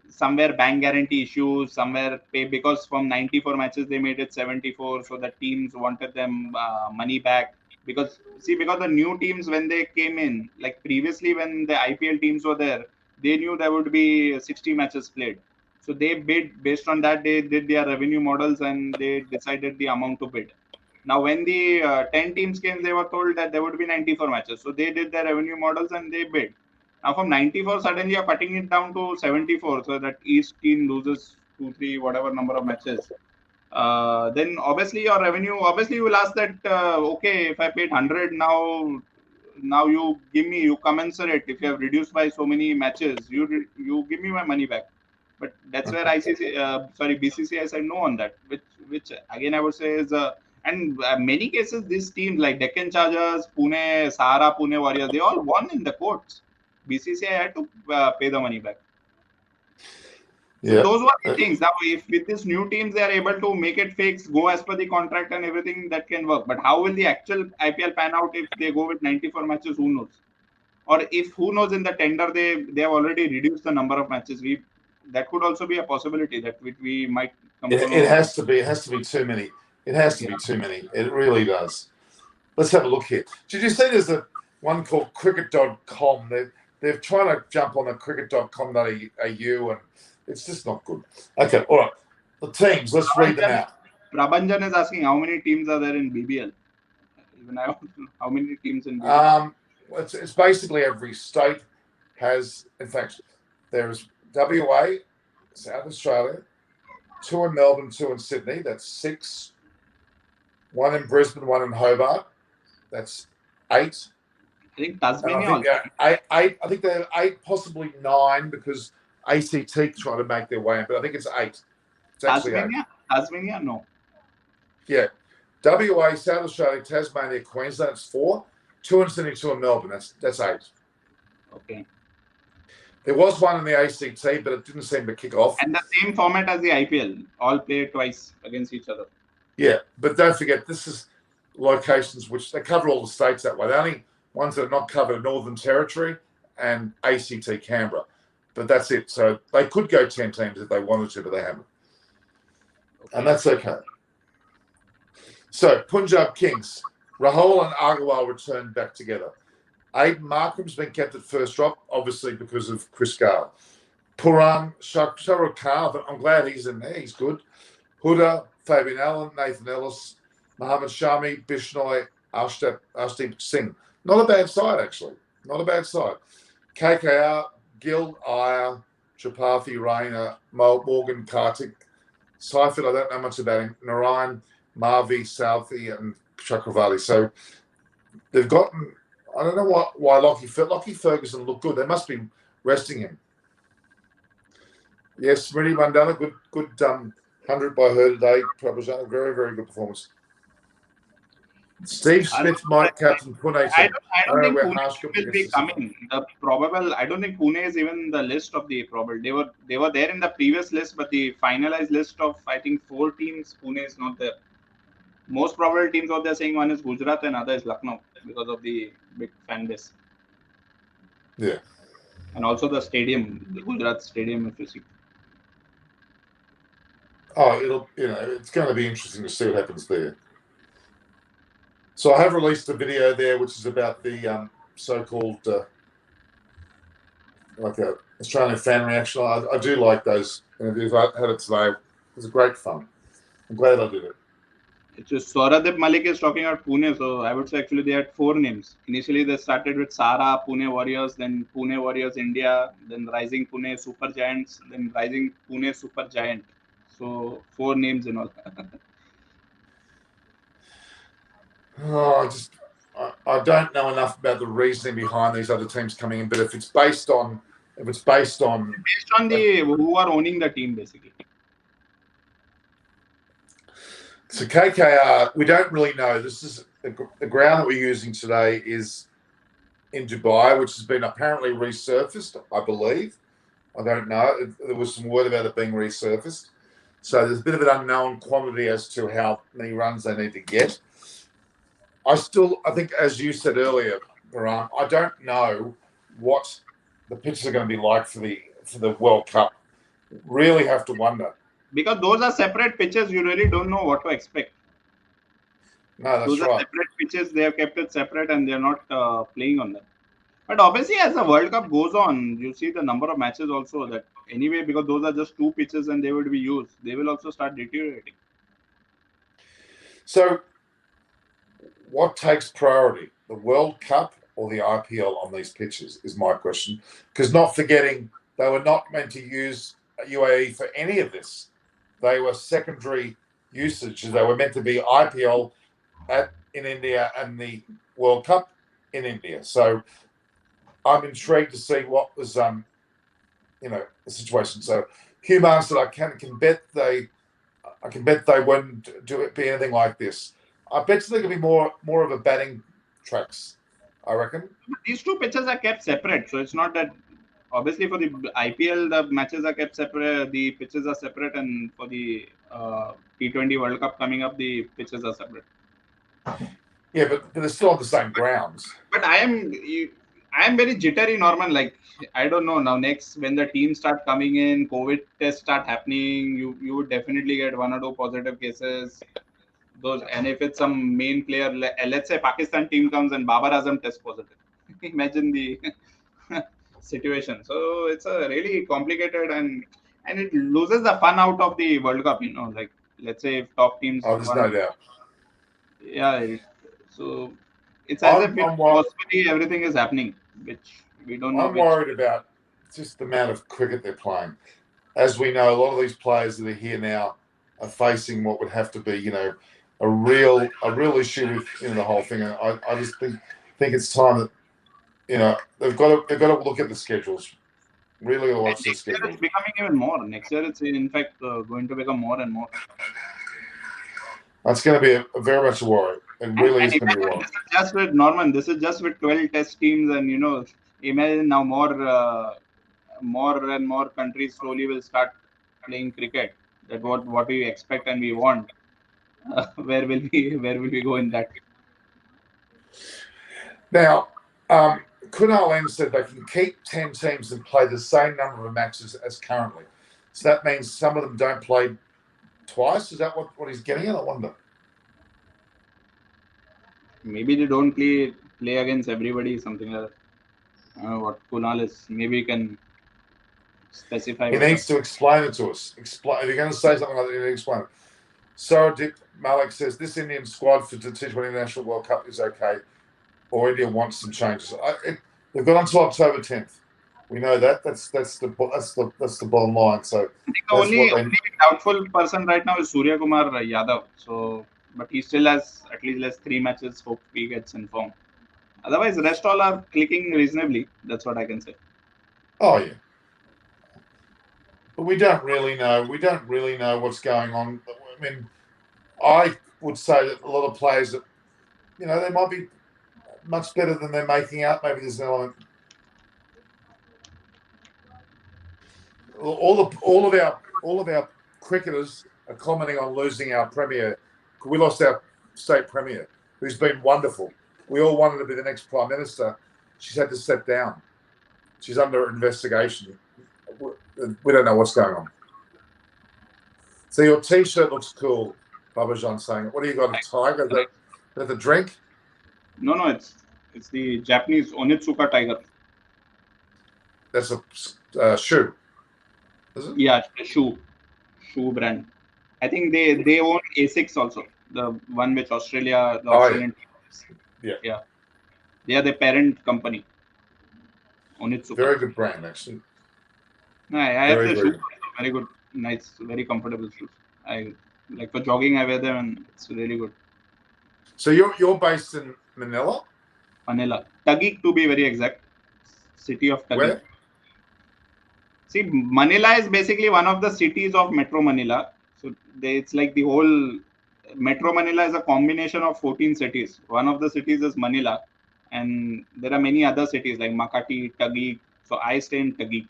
somewhere bank guarantee issues, somewhere pay, because from 94 matches they made it 74, so the teams wanted them money back. Because the new teams, when they came in, like previously when the IPL teams were there, they knew there would be 60 matches played, so they bid based on that. They did their revenue models and they decided the amount to bid. Now when the 10 teams came, they were told that there would be 94 matches, so they did their revenue models and they bid. Now from 94, suddenly you're cutting it down to 74, so that each team loses 2, 3, whatever number of matches. Then obviously your revenue, obviously you will ask that, okay, if I paid 100 now you commensurate. If you have reduced by so many matches, you give me my money back. But that's where BCCI said no on that, which again I would say is and many cases these teams like Deccan Chargers, Pune, Sahara, Pune Warriors, they all won in the courts. BCCI had to pay the money back. So Yeah. those were the things. Now, if with these new teams they are able to make it fix, go as per the contract and everything, that can work. But how will the actual IPL pan out if they go with 94 matches? Who knows? Or if who knows, in the tender they have already reduced the number of matches. We That could also be a possibility that we might come to It know. has to be. It has to be too many. It has to be too many. It really does. Let's have a look here. Did you see there's one called cricket.com? They're trying to jump on the cricket.com.au and it's just not good. Okay, all right. The teams, let's read them out. Prabhanjan is asking how many teams are there in BBL. Even I want to know how many teams in BBL. It's basically every state has, in fact, there's WA, South Australia, 2 in Melbourne, 2 in Sydney. That's 6. 1 in Brisbane, 1 in Hobart. That's 8. I think And Tasmania I think also. eight. I think they're 8, possibly 9, because ACT trying to make their way in. But I think it's 8. It's actually 8. Tasmania, no. Yeah, WA, South Australia, Tasmania, Queensland. It's 4. 2 in Sydney, 2 in Melbourne. That's 8. Okay. There was 1 in the ACT, but it didn't seem to kick off. And the same format as the IPL, all play twice against each other. Yeah, but don't forget, this is locations which they cover all the states that way. The only ones that are not covered are Northern Territory and ACT Canberra. But that's it. So they could go 10 teams if they wanted to, but they haven't. Okay. And that's okay. So Punjab Kings, Rahul and Agarwal returned back together. Aiden Markram's been kept at first drop, obviously because of Chris Gale. Puran, Shahrukh Khan, I'm glad he's in there. He's good. Huda, Fabian Allen, Nathan Ellis, Mohammed Shami, Bishnoi, Arshdeep Singh. Not a bad side, actually. Not a bad side. KKR, Gill, Iyer, Tripathi, Raina, Morgan, Kartik, Seifert, I don't know much about him, Narayan, Marvi, Southey, and Chakravarti. So they've gotten, I don't know why Lockie Ferguson looked good. They must be resting him. Yes, Smriti Mandana, good 100 by her today. Prabhajana, very, very good performance. Steve Smith might captain Pune I team. don't, I I don't don't know think where Pune Harsh will be coming. The probable, I don't think Pune is even the list of the probable. They were there in the previous list, but the finalized list of I think 4 teams, Pune is not there. Most probable teams what they're saying one is Gujarat and other is Lucknow because of the big fan base Yeah. and also the stadium, the Gujarat stadium. If you see, Oh, it's going to be interesting to see what happens there. So I have released a video there, which is about the so-called like a Australian fan reaction. I do like those interviews. I had it today. It was great fun. I'm glad I did it. it's just Sauradip Malik is talking about Pune. So I would say actually they had 4 names. Initially they started with Sara Pune Warriors, then Pune Warriors India, then Rising Pune Super Giants, then Rising Pune Super Giant. So 4 names in all. Oh, I don't know enough about the reasoning behind these other teams coming in, but if it's based on Based on the who are owning the team basically. so KKR, we don't really know. This is the ground that we're using today is in Dubai, which has been apparently resurfaced, I believe. I don't know. There was some word about it being resurfaced. So there's a bit of an unknown quantity as to how many runs they need to get. I think, as you said earlier, Baran, I don't know what the pitches are going to be like for the World Cup. Really have to wonder. Because those are separate pitches, you really don't know what to expect. No, that's Those are right. separate pitches. They have kept it separate, and they're not playing on them. But obviously, as the World Cup goes on, you see the number of matches also that anyway, because those are just 2 pitches and they would be used, they will also start deteriorating. So, what takes priority, the World Cup or the IPL on these pitches? Is my question. Because not forgetting, they were not meant to use UAE for any of this. They were secondary usage. They were meant to be IPL in India and the World Cup in India. So I'm intrigued to see what was the situation. So Human said I can bet they wouldn't do it be anything like this. I bet you there could be more of a batting tracks, I reckon. These 2 pitches are kept separate, so it's not that obviously for the IPL the matches are kept separate, the pitches are separate, and for the T20 World Cup coming up, the pitches are separate. Yeah, but they're still on the same grounds. But I am very jittery, Norman. Like I don't know now. Next, when the teams start coming in, COVID tests start happening, you would definitely get 1 or 2 positive cases. Those, and if it's some main player, let's say Pakistan team comes and Babar Azam test positive, imagine the situation. So it's a really complicated and it loses the fun out of the World Cup. Like let's say if top teams, Oh, there's no doubt. yeah. So it's as if possibly everything is happening, which we don't know. I'm worried about just the amount of cricket they're playing. As we know, a lot of these players that are here now are facing what would have to be, a real issue with the whole thing. And I just think it's time that they've got to look at the schedules. Really watch the Next year schedule. it's becoming even more. Next year it's in fact going to become more and more. That's going to be a very much a worry. It really is going to be a worry. This is just with Norman. This is just with 12 test teams, and imagine now more and more countries slowly will start playing cricket. That what we expect and we want. Where will we go in that? Now, Kunal N said they can keep 10 teams and play the same number of matches as currently. So that means some of them don't play twice. Is that what he's getting at? I wonder. Maybe they don't play against everybody, something like that. I don't know what Kunal is. Maybe you can specify. He needs to explain it to us. If you're going to say something like that, you need to explain it. Saradip Malik says this Indian squad for the T20 International World Cup is okay, or India wants some changes. They've got until October 10th. We know that. That's the bottom line. So I think the only doubtful person right now is Surya Kumar Yadav. So, but he still has at least 3 matches. Hope he gets informed. Otherwise, the rest all are clicking reasonably. That's what I can say. Oh yeah, but we don't really know. We don't really know what's going on. I mean, I would say that a lot of players that they might be much better than they're making out. Maybe there's an element. All of our cricketers are commenting on losing our premier. We lost our state premier, who's been wonderful. We all wanted to be the next prime minister. She's had to step down. She's under investigation. We don't know what's going on. So your T-shirt looks cool, Babajan saying. What do you got? A tiger? Is that the drink? No, it's the Japanese Onitsuka tiger. That's a shoe. Is it? Yeah, shoe brand. I think they own A6 also, the one which Australia, the Australian team. Yeah. They are the parent company. Onitsuka. Very good brand, actually. I have the shoes. Very good, nice, very comfortable shoes. I like for jogging. I wear them, and it's really good. So you're based in Manila? Manila, Taguig to be very exact. City of Taguig. Where? See, Manila is basically one of the cities of Metro Manila. So it's like the whole Metro Manila is a combination of 14 cities. One of the cities is Manila, and there are many other cities like Makati, Taguig. So I stay in Taguig.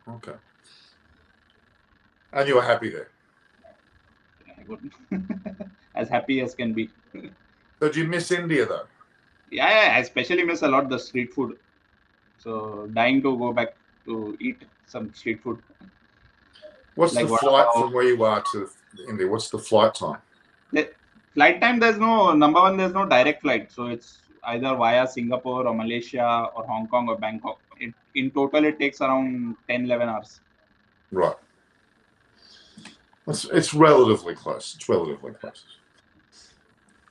Okay. And you were happy there? As happy as can be. So do you miss India though? Yeah, I especially miss a lot the street food. So dying to go back to eat some street food. What's the flight from where you are to India? What's the flight time? The flight time, there's no direct flight. So it's either via Singapore or Malaysia or Hong Kong or Bangkok. In total, it takes around 10-11 hours. Right. It's relatively close.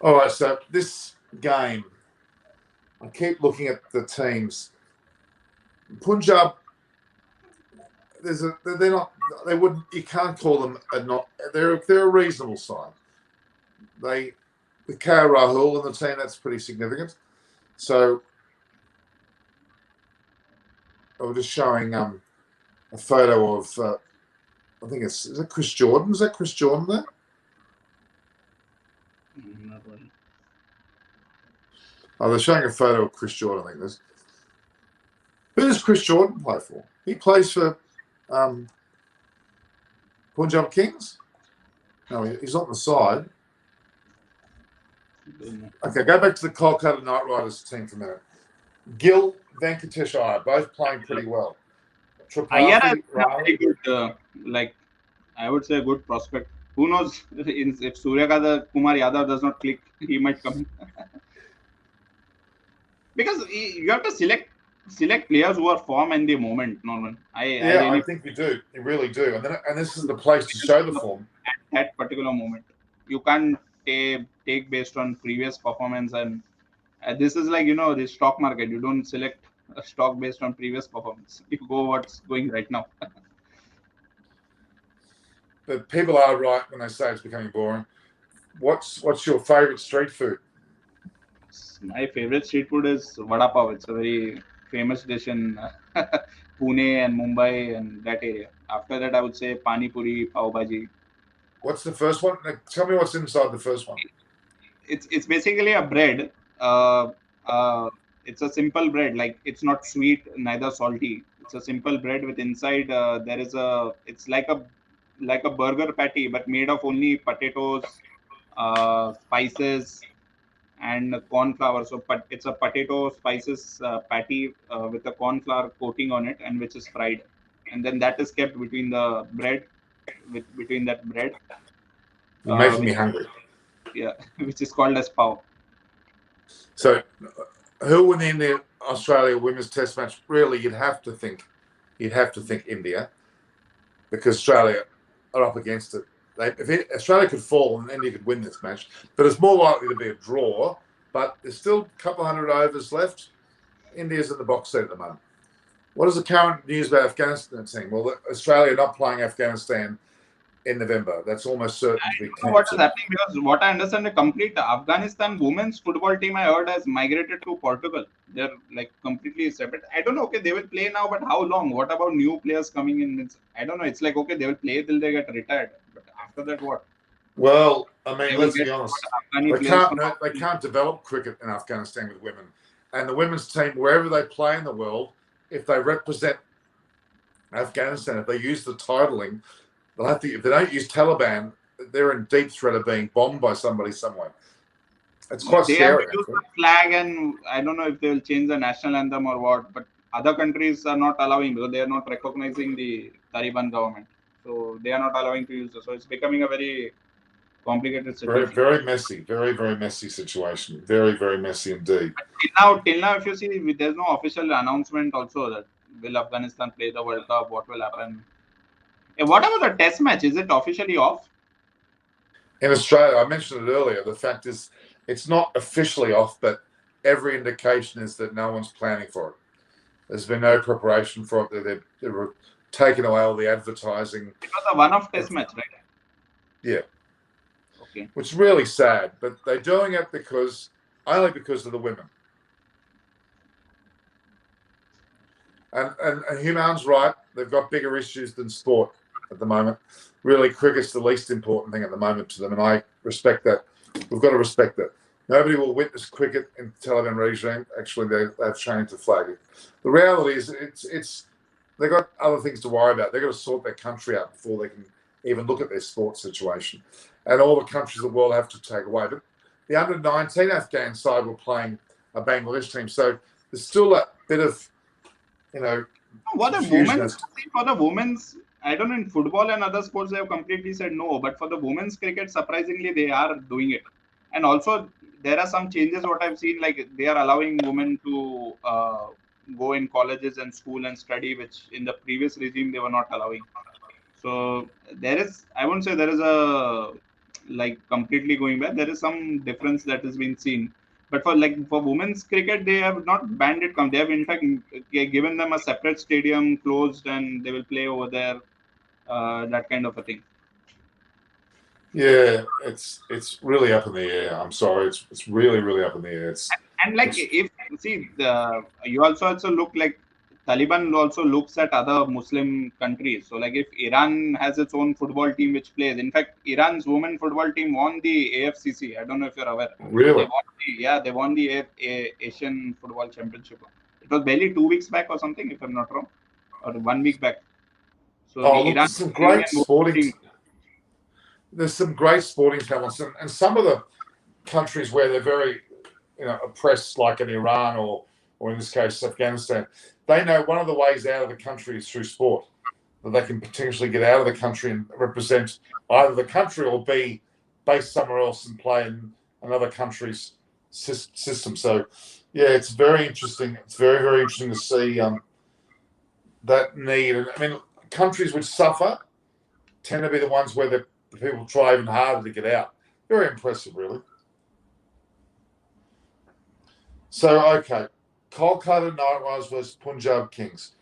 All right, so this game, I keep looking at the teams. Punjab, you can't call them they're a reasonable side. With KKR Rahul in the team, that's pretty significant. So I was just showing a photo of I think is it Chris Jordan? Is that Chris Jordan there? Not really. Oh, they're showing a photo of Chris Jordan. I think this. Who does Chris Jordan play for? He plays for Punjab Kings. No, he's on the side. Okay, go back to the Kolkata Knight Riders team for a minute. Gayle, Venkatesh Iyer, both playing pretty well. Iyer has very good, I would say, a good prospect. Who knows if Surya Kumar Yadav does not click, he might come. Because you have to select players who are form in the moment, Norman. I think you do. You really do. And this is the place to show the form. At that particular moment. You can't take based on previous performance. And this is like, the stock market. You don't select a stock based on previous performance. You go what's going right now. But people are right when they say it's becoming boring. What's your favorite street food? My favorite street food is vada pav. It's a very famous dish in Pune and Mumbai and that area. After that, I would say pani puri, pav bhaji. What's the first one? Tell me what's inside the first one. It's basically a bread. It's a simple bread. Like it's not sweet, neither salty. It's a simple bread with inside it's like a burger patty, but made of only potatoes, spices, and corn flour. So it's a potato spices patty with a corn flour coating on it, and which is fried, and then that is kept between the bread, between that bread. You're making me hungry. Yeah, which is called as pav. So, who will win the Australia Women's Test match? Really, you'd have to think India, because Australia are up against it. If Australia could fall and India could win this match, but it's more likely to be a draw. But there's still a couple hundred overs left. India's in the box seat at the moment. What is the current news about Afghanistan team? Well, Australia not playing Afghanistan in November. That's almost certain to be cancelled. I don't know what is happening, because what I understand, the complete Afghanistan women's football team, I heard, has migrated to Portugal. They're like completely separate. I don't know. Okay, they will play now, but how long? What about new players coming in? I don't know. It's like, okay, they will play till they get retired, but after that, what? Well, I mean, They will let's get be honest. Afghani They players can't. from They can't develop cricket in Afghanistan with women, and the women's team, wherever they play in the world, if they represent Afghanistan, if they use the titling, they'll have to. If they don't use Taliban, they're in deep threat of being bombed by somebody somewhere. It's quite they have to scary, use actually. the flag, and I don't know if they will change the national anthem or what. But other countries are not allowing because they are not recognizing the Taliban government, so they are not allowing to use it. So it's becoming a very complicated Very, situation. very messy. Very, very messy situation. Very, very messy indeed. Till now, if you see, there's no official announcement also that will Afghanistan play the World Cup, what will happen. What about the test match? Is it officially off? In Australia, I mentioned it earlier. The fact is, it's not officially off, but every indication is that no one's planning for it. There's been no preparation for it. They were taking away all the advertising. It was a one-off test match, right? Yeah. Okay. Which is really sad, but they're doing it only because of the women. And Human's right. They've got bigger issues than sport at the moment. Really, cricket's the least important thing at the moment to them, and I respect that. We've got to respect that. Nobody will witness cricket in the Taliban regime. Actually, they've changed the flag. The reality is, they've got other things to worry about. They've got to sort their country out before they can even look at their sports situation. And all the countries of the world have to take away. But the under-19 Afghan side were playing a Bangladesh team, so there's still that bit of, What the confusion women's, for the women's, I don't know, in football and other sports, they have completely said no. But for the women's cricket, surprisingly, they are doing it. And also, there are some changes. What I've seen, like they are allowing women to go in colleges and school and study, which in the previous regime they were not allowing. So there is, I won't say there is a like completely going back. There is some difference that has been seen. But for women's cricket, they have not banned it. They have in fact given them a separate stadium, closed, and they will play over there. That kind of a thing. Yeah, it's really up in the air. I'm sorry, it's really, really up in the air. And like if see you also look like Taliban also looks at other Muslim countries. So like if Iran has its own football team which plays, in fact, Iran's women football team won the AFCC. I don't know if you're aware. Really. They won the Asian Football Championship. It was barely 2 weeks back or something, if I'm not wrong, or 1 week back. So the Look, Iran women team. There's some great sporting talents, and some of the countries where they're very, oppressed, like in Iran or in this case Afghanistan, they know one of the ways out of the country is through sport. That they can potentially get out of the country and represent either the country or be based somewhere else and play in another country's system. So, yeah, it's very interesting. It's very, very interesting to see that need. And I mean, countries which suffer tend to be the ones where the people try even harder to get out. Very impressive, really. So, okay, Kolkata Knight Riders versus Punjab Kings.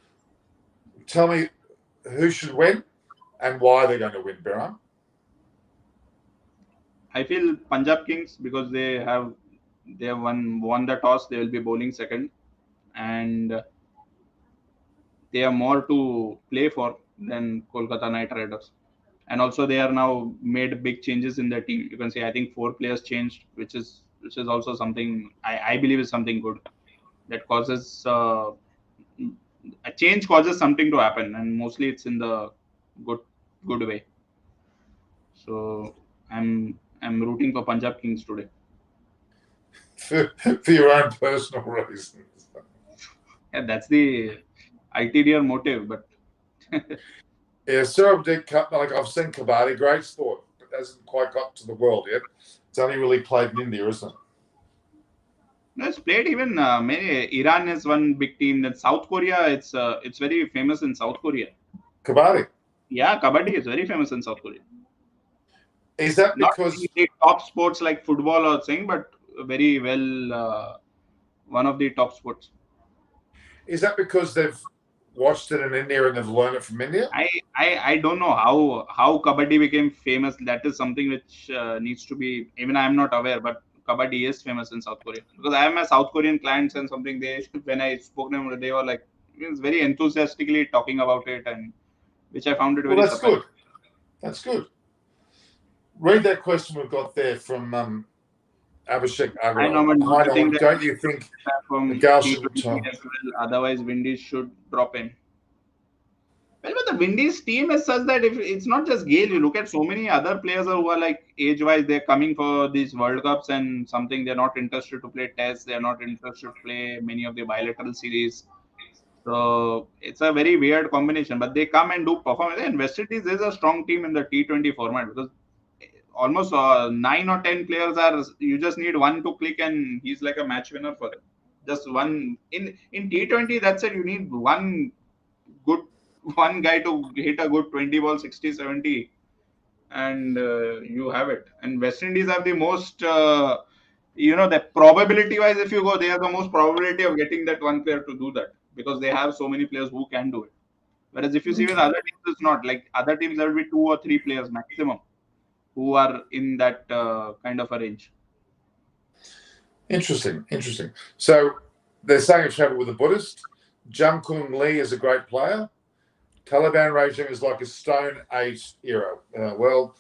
Tell me who should win and why they're going to win, Behram. I feel Punjab Kings because they have won the toss. They will be bowling second, and they have more to play for than Kolkata Knight Riders. And also they are now made big changes in their team. You can say I think 4 players changed, which is also something I believe is something good that causes a change causes something to happen, and mostly it's in the good good way. So I'm rooting for Punjab Kings today. For your own personal reasons. Yeah, that's the ulterior motive, but yeah, Surab did like I've seen Kabaddi, great sport, but hasn't quite got to the world yet. It's only really played in India, isn't it? no, it's played even many. Iran is one big team. Then South Korea, it's very famous in South Korea. Kabaddi. Yeah, Kabaddi is very famous in South Korea. Is that because not the top sports like football or thing, but very well one of the top sports. Is that because they've watched it in India and they've learned it from India? I don't know how Kabaddi became famous. That is something which needs to be. Even I am not aware, but Kabaddi is famous in South Korea because I am a South Korean clients and something they when I spoke to them they were like very enthusiastically talking about it, and which I found it Well, very that's surprising. good. That's good. Read that question we've got there from Abhishek Hi Agarwal. Norman, do Hi, you think Norman. that Don't you think the from Gayle should T20 retire? as well? Otherwise, Windies should drop in. Well, but the Windies team is such that if it's not just Gayle, you look at so many other players who are like age-wise, they're coming for these World Cups and something they're not interested to play tests, they're not interested to play many of the bilateral series. So it's a very weird combination, but they come and do perform. And West Indies is a strong team in the T20 format because almost 9 or 10 players are. You just need one to click, and he's like a match winner for them. Just one in T20. That's it. You need good one guy to hit a good 20 ball 60 70, and you have it. And West Indies have the most the probability wise, if you go, they have the most probability of getting that one player to do that because they have so many players who can do it. Whereas if you see with other teams, it's not like other teams. There will be 2 or 3 players maximum who are in that kind of a range. Interesting. So they're saying it's travel with a Buddhist. Jungkook Lee is a great player. Taliban regime is like a Stone Age era. Well,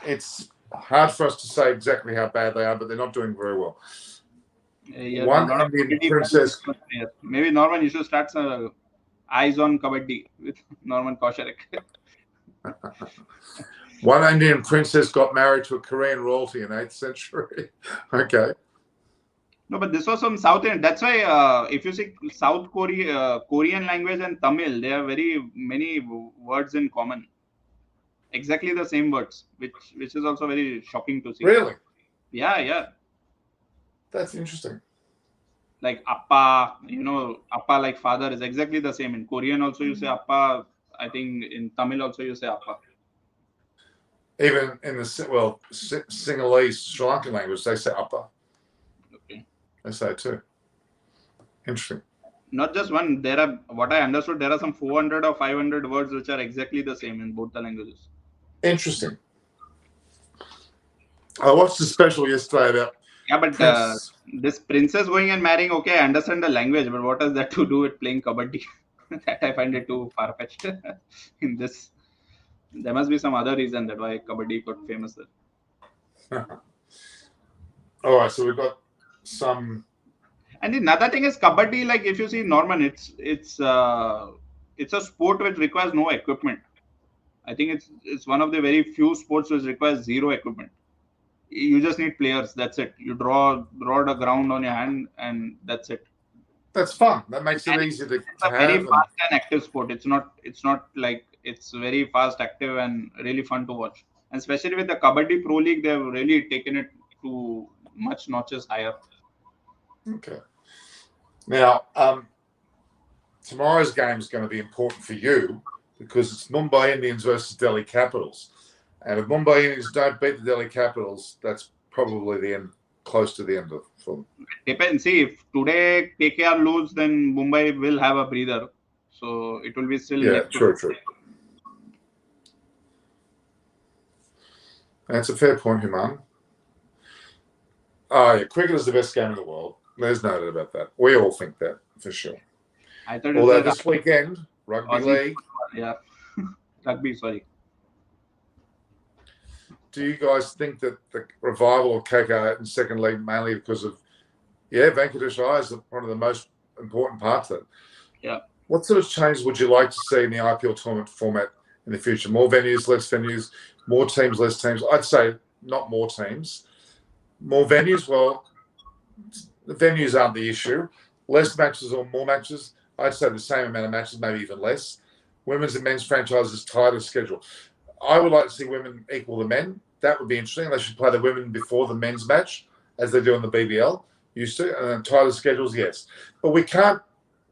it's hard for us to say exactly how bad they are, but they're not doing very well. One Indian princess. Maybe Norman, you should start some eyes on kabaddi with Norman Kosharek. One Indian princess got married to a Korean royalty in 8th century. Okay. No, but this was from South Indian. That's why if you see South Korean language and Tamil, there are very many words in common. Exactly the same words, which is also very shocking to see. Really? Yeah. That's interesting. Like appa, appa like father is exactly the same. In Korean also you say appa. I think in Tamil also you say appa. Even in the Sinhalese Sri Lankan language, they say appa. Okay. They say it too. Interesting. Not just one. There are, what I understood, there are some 400 or 500 words which are exactly the same in both the languages. Interesting. I watched a special yesterday about. Yeah, but this princess going and marrying, okay, I understand the language, but what has that to do with playing kabaddi? That I find it too far-fetched in this. There must be some other reason that why kabaddi got famous there. All right, so we've got some. And another thing is kabaddi. Like if you see Norman, it's a sport which requires no equipment. I think it's one of the very few sports which requires zero equipment. You just need players. That's it. You draw the ground on your hand, and that's it. That's fun. That makes it easy to It's a very fast and active sport. It's not like it's very fast, active, and really fun to watch. And especially with the Kabaddi Pro League, they've really taken it to much notches higher. Okay. Now, tomorrow's game is going to be important for you because it's Mumbai Indians versus Delhi Capitals. And if Mumbai Indians don't beat the Delhi Capitals, that's probably the end, close to the end of for them. Depends. See, if today KKR lose, then Mumbai will have a breather. So it will be still. Yeah, true. That's a fair point, Human. Oh, yeah, cricket is the best game in the world. There's no doubt about that. We all think that, for sure. Although this weekend, rugby league. Yeah, rugby, sorry. Do you guys think that the revival of KKR in second league mainly because of, Venkatesh Iyer is one of the most important parts of it? Yeah. What sort of changes would you like to see in the IPL tournament format in the future? More venues, less venues, more teams, less teams? I'd say not more teams. More venues, well, the venues aren't the issue. Less matches or more matches, I'd say the same amount of matches, maybe even less. Women's and men's franchises tighter schedule. I would like to see women equal the men. That would be interesting. They should play the women before the men's match, as they do in the BBL, used to. And then tighter schedules, yes. But we can't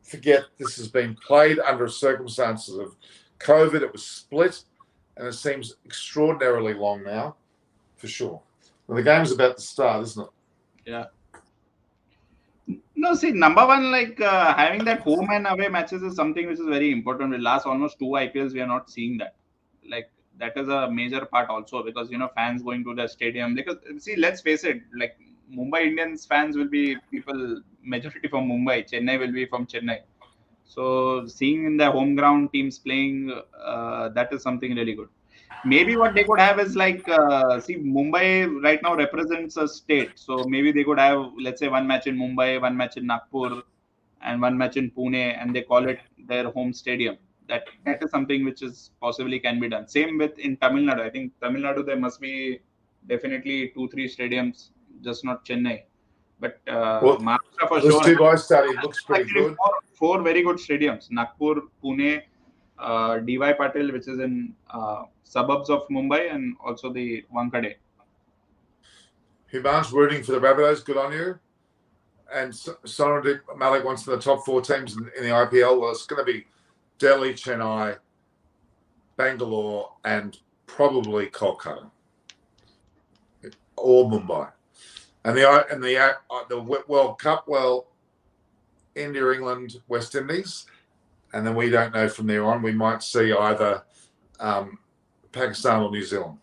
forget this has been played under circumstances of COVID. It was split, and it seems extraordinarily long now, for sure. Well, the game's about to start, isn't it? Yeah. No, see, number one, like having that home and away matches is something which is very important. The last almost 2 IPLs, we are not seeing that. Like that is a major part also because fans going to the stadium. Because see, let's face it, like Mumbai Indians fans will be people majority from Mumbai. Chennai will be from Chennai. So seeing in the home ground teams playing, that is something really good. Maybe what they could have is like, see, Mumbai right now represents a state. So maybe they could have, let's say, one match in Mumbai, one match in Nagpur, and one match in Pune, and they call it their home stadium. That is something which is possibly can be done. Same with in Tamil Nadu. I think Tamil Nadu there must be definitely 2-3 stadiums, just not Chennai. But Well, Maharashtra for this sure. Dubai stadium looks pretty Actually, good. four very good stadiums: Nagpur, Pune, DY Patil, which is in suburbs of Mumbai, and also the Wankhede. Human's rooting for the Rabbitohs. Good on you. And Sonadip Malik wants the top 4 teams in the IPL. Well, it's going to be Delhi, Chennai, Bangalore, and probably Kolkata or Mumbai. And the World Cup, well, India, England, West Indies, and then we don't know from there on. We might see either Pakistan or New Zealand.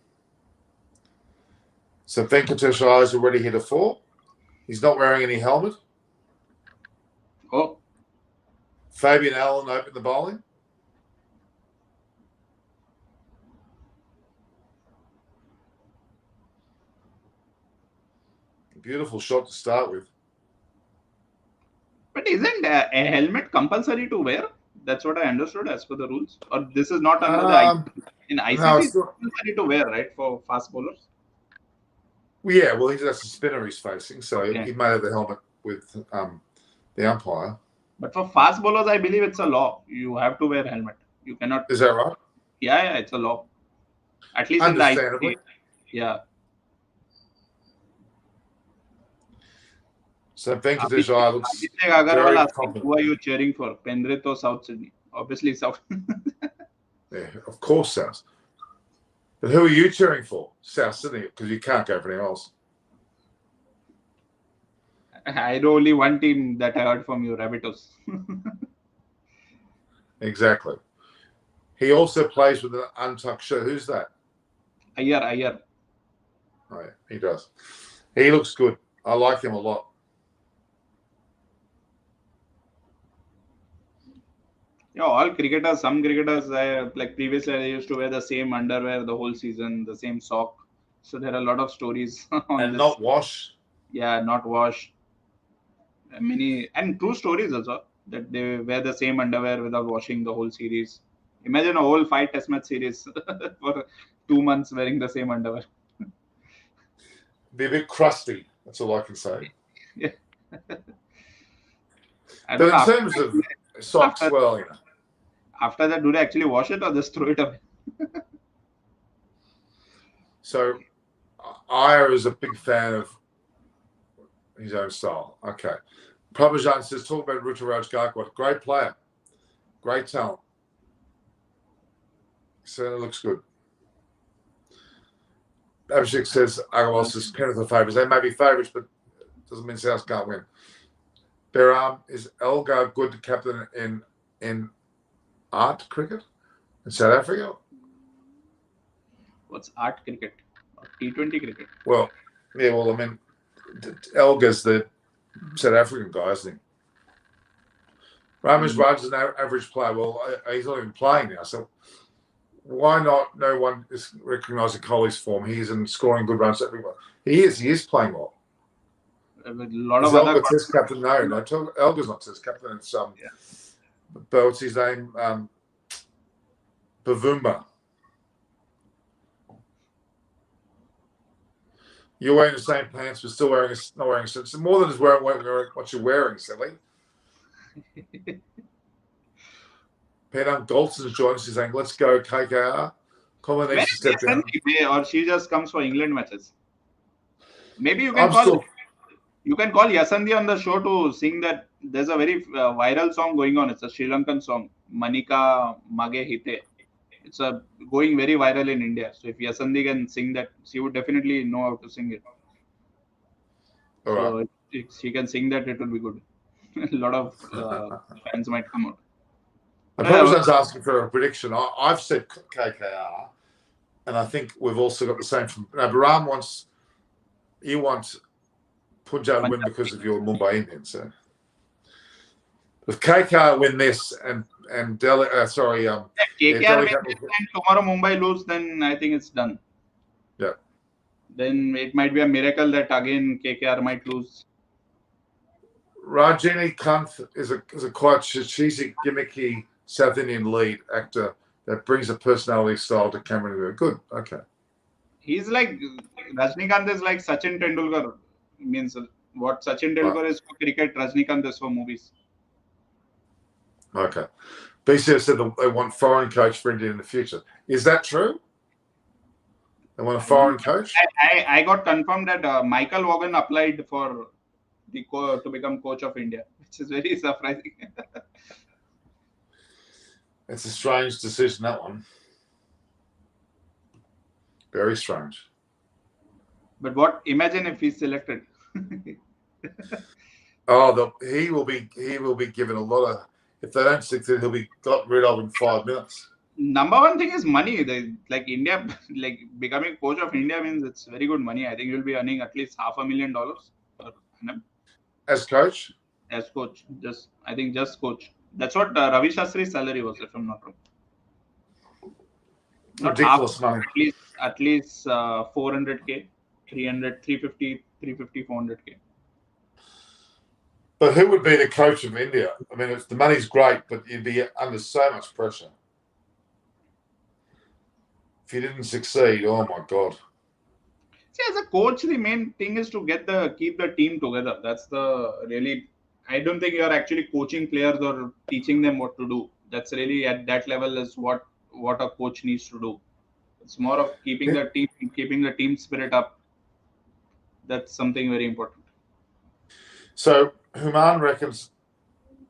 So Venkatesh Iyer already hit a 4. He's not wearing any helmet. Oh, Fabian Allen opened the bowling. Beautiful shot to start with. but isn't a helmet compulsory to wear? That's what I understood as per the rules. Or this is not under in ICC. No, It's compulsory to wear, right, for fast bowlers. Yeah, well, that's the spinner he's facing, so Yeah. he may have the helmet with the umpire. But for fast bowlers, I believe it's a law. You have to wear helmet. You cannot. Is that right? Yeah, it's a law. At least in the Understandably. ICC. Yeah. So Venkatesh Iyer looks Abhishek Agarwal very asking, confident. who are you cheering for? Penrith or South Sydney? Obviously South. Yeah, of course, South. But who are you cheering for? South Sydney, because you can't go for anyone else. I know only one team that I heard from you, Rabbitohs. Exactly. He also plays with an untucked shirt. Who's that? Iyer. Oh, yeah, he does. He looks good. I like him a lot. Yeah, all cricketers, some cricketers, like previously, I used to wear the same underwear the whole season, the same sock. So there are a lot of stories on And this. not wash. Yeah, not wash. Many and true stories also that they wear the same underwear without washing the whole series. Imagine a whole 5 Test match series for 2 months wearing the same underwear. Be a bit crusty. That's all I can say. Yeah. But in terms of socks, well, you know. After that, do they actually wash it or just throw it away? So Iyer is a big fan of his own style. Okay. Prabhajan says, talk about Ruturaj Gaikwad. Great player. Great talent. Certainly looks good. Abhishek says, Agarwal says, Penrith are favourites. They may be favourites, but doesn't mean South can't win. Beram, is Elgar good to captain in art cricket in South Africa? What's art cricket? T20 cricket? Well, yeah, well, I mean, Elgar's the South African guy, isn't he? Ramesh Raj is an average player. Well, he's not even playing now, so why not? No one is recognising Kohli's form. He isn't scoring good runs everywhere. He is playing well. A lot Is of other Elgar Test captain? No, Elgar's not Test captain. It's but what's his name? Bavumba. You're wearing the same pants, but still not wearing a shirt. It's more than just wearing what you're wearing, silly. Peter Goldson's joined us. He's saying, let's go, KKR. Colin needs to step down. Or she just comes for England matches. Maybe you can call Yasandi on the show to sing that. There's a very viral song going on. It's a Sri Lankan song, Manika Mage Hite. It's going very viral in India. So if Yasandi can sing that, she would definitely know how to sing it. All so right. if she can sing that, it will be good. A lot of fans might come out. I probably was asking for a prediction. I've said KKR, and I think we've also got the same from Baram wants. You want Punjab to win because of your Mumbai Indians. So if KKR win this and Delhi. Sorry, KKR Delhi wins Capital. and tomorrow Mumbai lose, then I think it's done. Yeah. Then it might be a miracle that again KKR might lose. Rajini Kanth is a quite cheesy, gimmicky South Indian lead actor that brings a personality style to camera. Good. Okay. He's like Rajnikant is like Sachin Tendulkar. Means what Sachin Tendulkar is for cricket, Rajnikant is for movies. Okay. BCS said they want foreign coach for India in the future. Is that true? They want a foreign coach? I got confirmed that Michael Vaughan applied for to become coach of India, which is very surprising. It's a strange decision, that one. Very strange. But what? Imagine if he's selected. He will be given a lot of. If they don't succeed, he'll be got rid of in 5 minutes. Number one thing is money. Like India, like becoming coach of India means it's very good money. I think you'll be earning at least $500,000 per annum. As coach? As coach, just coach. That's what Ravi Shastri's salary was, if I'm not wrong. Not ridiculous half, money. At least 400k, 300, 350, 400k. But who would be the coach of India? I mean, the money's great, but you'd be under so much pressure. If you didn't succeed, oh my God. See, as a coach, the main thing is to keep the team together. That's the really. I don't think you're actually coaching players or teaching them what to do. That's really at that level is what a coach needs to do. It's more of keeping the team spirit up. That's something very important. So Human reckons,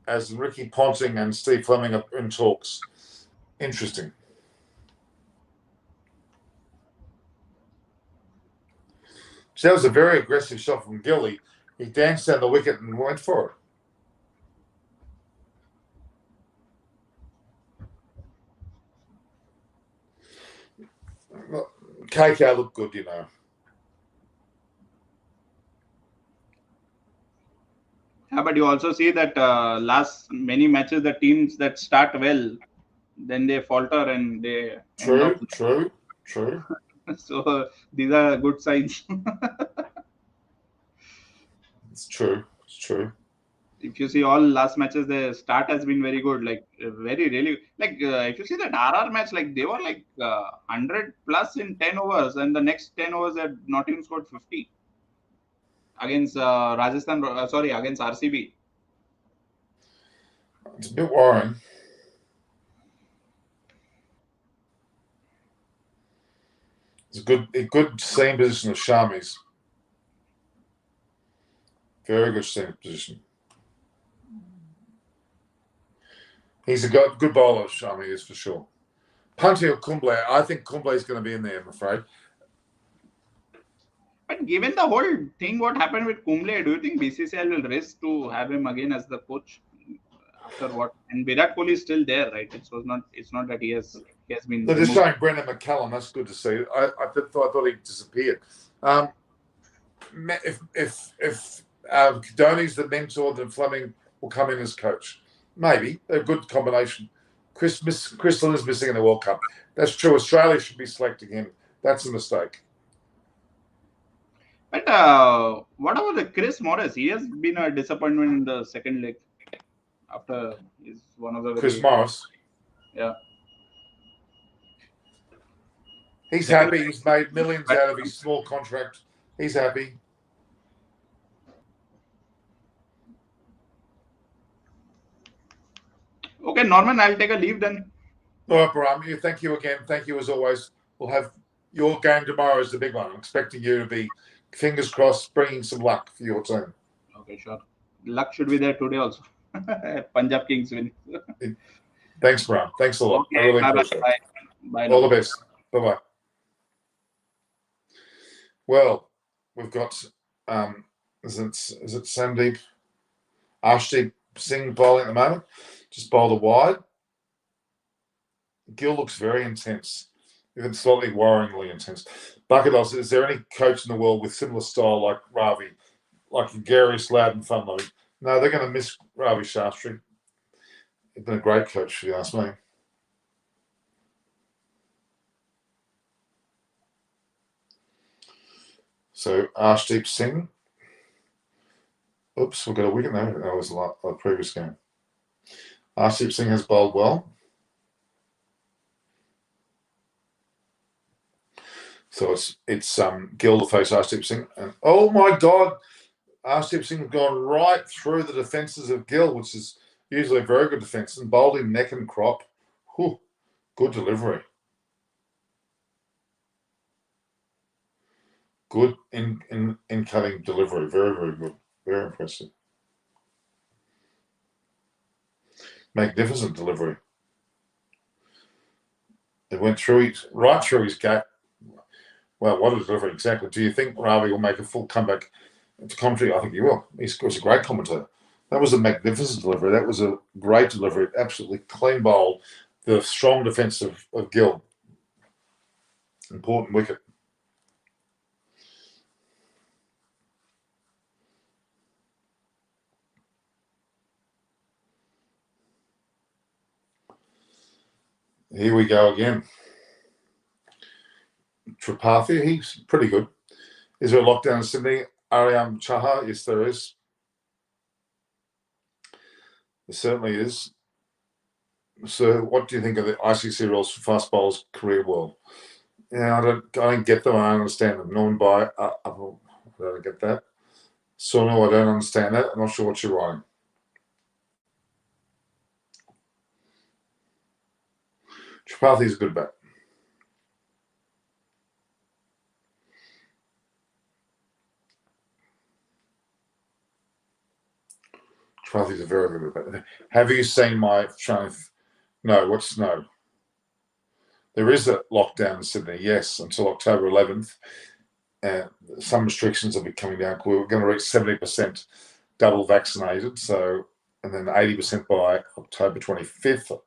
as Ricky Ponting and Steve Fleming are in talks. Interesting. So that was a very aggressive shot from Gayle. He danced down the wicket and went for it. Well, KKR looked good, you know. Yeah, but you also see that last many matches, the teams that start well, then they falter and they True. So these are good signs. It's true. If you see all last matches, the start has been very good. Like very really like if you see that RR match, like they were like 100 plus in 10 overs, and the next 10 overs had not even scored 50 against Rajasthan. Against RCB. It's a bit worrying. It's a good seam position of Shami's. Very good seam position. He's a good bowler, Shami is for sure. Punting or Kumble, I think Kumble is going to be in there, I'm afraid. But given the whole thing, what happened with Kumble, do you think BCCI will risk to have him again as the coach after what? And Virat Kohli is still there, right? It's not that he has been. They're just showing Brendan McCallum. That's good to see. I thought he disappeared. If Dhoni's the mentor, then Fleming will come in as coach. Maybe they're a good combination. Chris Lynn is missing in the World Cup. That's true. Australia should be selecting him. That's a mistake. But what about the Chris Morris? He has been a disappointment in the second leg. After he's one of the Chris Morris. Yeah. He's happy. He's made millions out of his small contract. He's happy. Okay, Norman, I'll take a leave then. All right, Baram. Thank you again. Thank you as always. We'll have your game tomorrow is the big one. I'm expecting you to be, fingers crossed, bringing some luck for your team. Okay, sure. Luck should be there today also. Punjab Kings win. Thanks, Baram. Thanks a lot. Okay, I really appreciate it. Bye. All the best. Bye-bye. Well, we've got, is it Sandeep Arshdeep Singh bowling at the moment? Just bowled a wide. Gill looks very intense, even slightly worryingly intense. Bucket asks, is there any coach in the world with similar style like Ravi, like gregarious, loud and fun loving? No, they're going to miss Ravi Shastri. He's been a great coach, if you ask me. So Arshdeep Singh. Oops, we've got a wicket there. That was the previous game. Arshdeep Singh has bowled well. So it's Gill to face Arshdeep Singh. And oh my God, Arshdeep Singh has gone right through the defences of Gill, which is usually a very good defence, and bowled him neck and crop. Whew, good delivery. Good in cutting delivery. Very, very good. Very impressive. Magnificent delivery. It went through right through his gap. Well, what a delivery, exactly. Do you think Ravi will make a full comeback to commentary? I think he will. He's a great commentator. That was a magnificent delivery. That was a great delivery. Absolutely clean bowl. The strong defence of Gill. Important wicket. Here we go again. Tripathi, he's pretty good. Is there a lockdown in Sydney? Ariam Chaha, yes, there is. There certainly is. So, what do you think of the ICC rules for fast bowlers career world? Yeah, I don't get them. I don't understand them. Norman by I don't get that. So no, I don't understand that. I'm not sure what you're writing. Tripathi's a good bat. Tripathi's a very, very good bat. Have you seen my showing? No, what's no? There is a lockdown in Sydney, yes, until October 11th. And some restrictions will be coming down. We're going to reach 70% double vaccinated, so and then 80% by October 25th,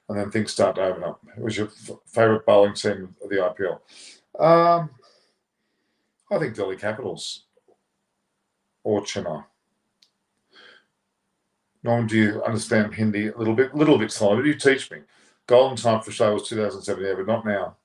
and then things start to open up. Who's your favourite bowling team of the IPL? I think Delhi Capitals or Chennai. Norman, do you understand Hindi a little bit slowly? But you teach me. Golden time for show was 2017, but not now.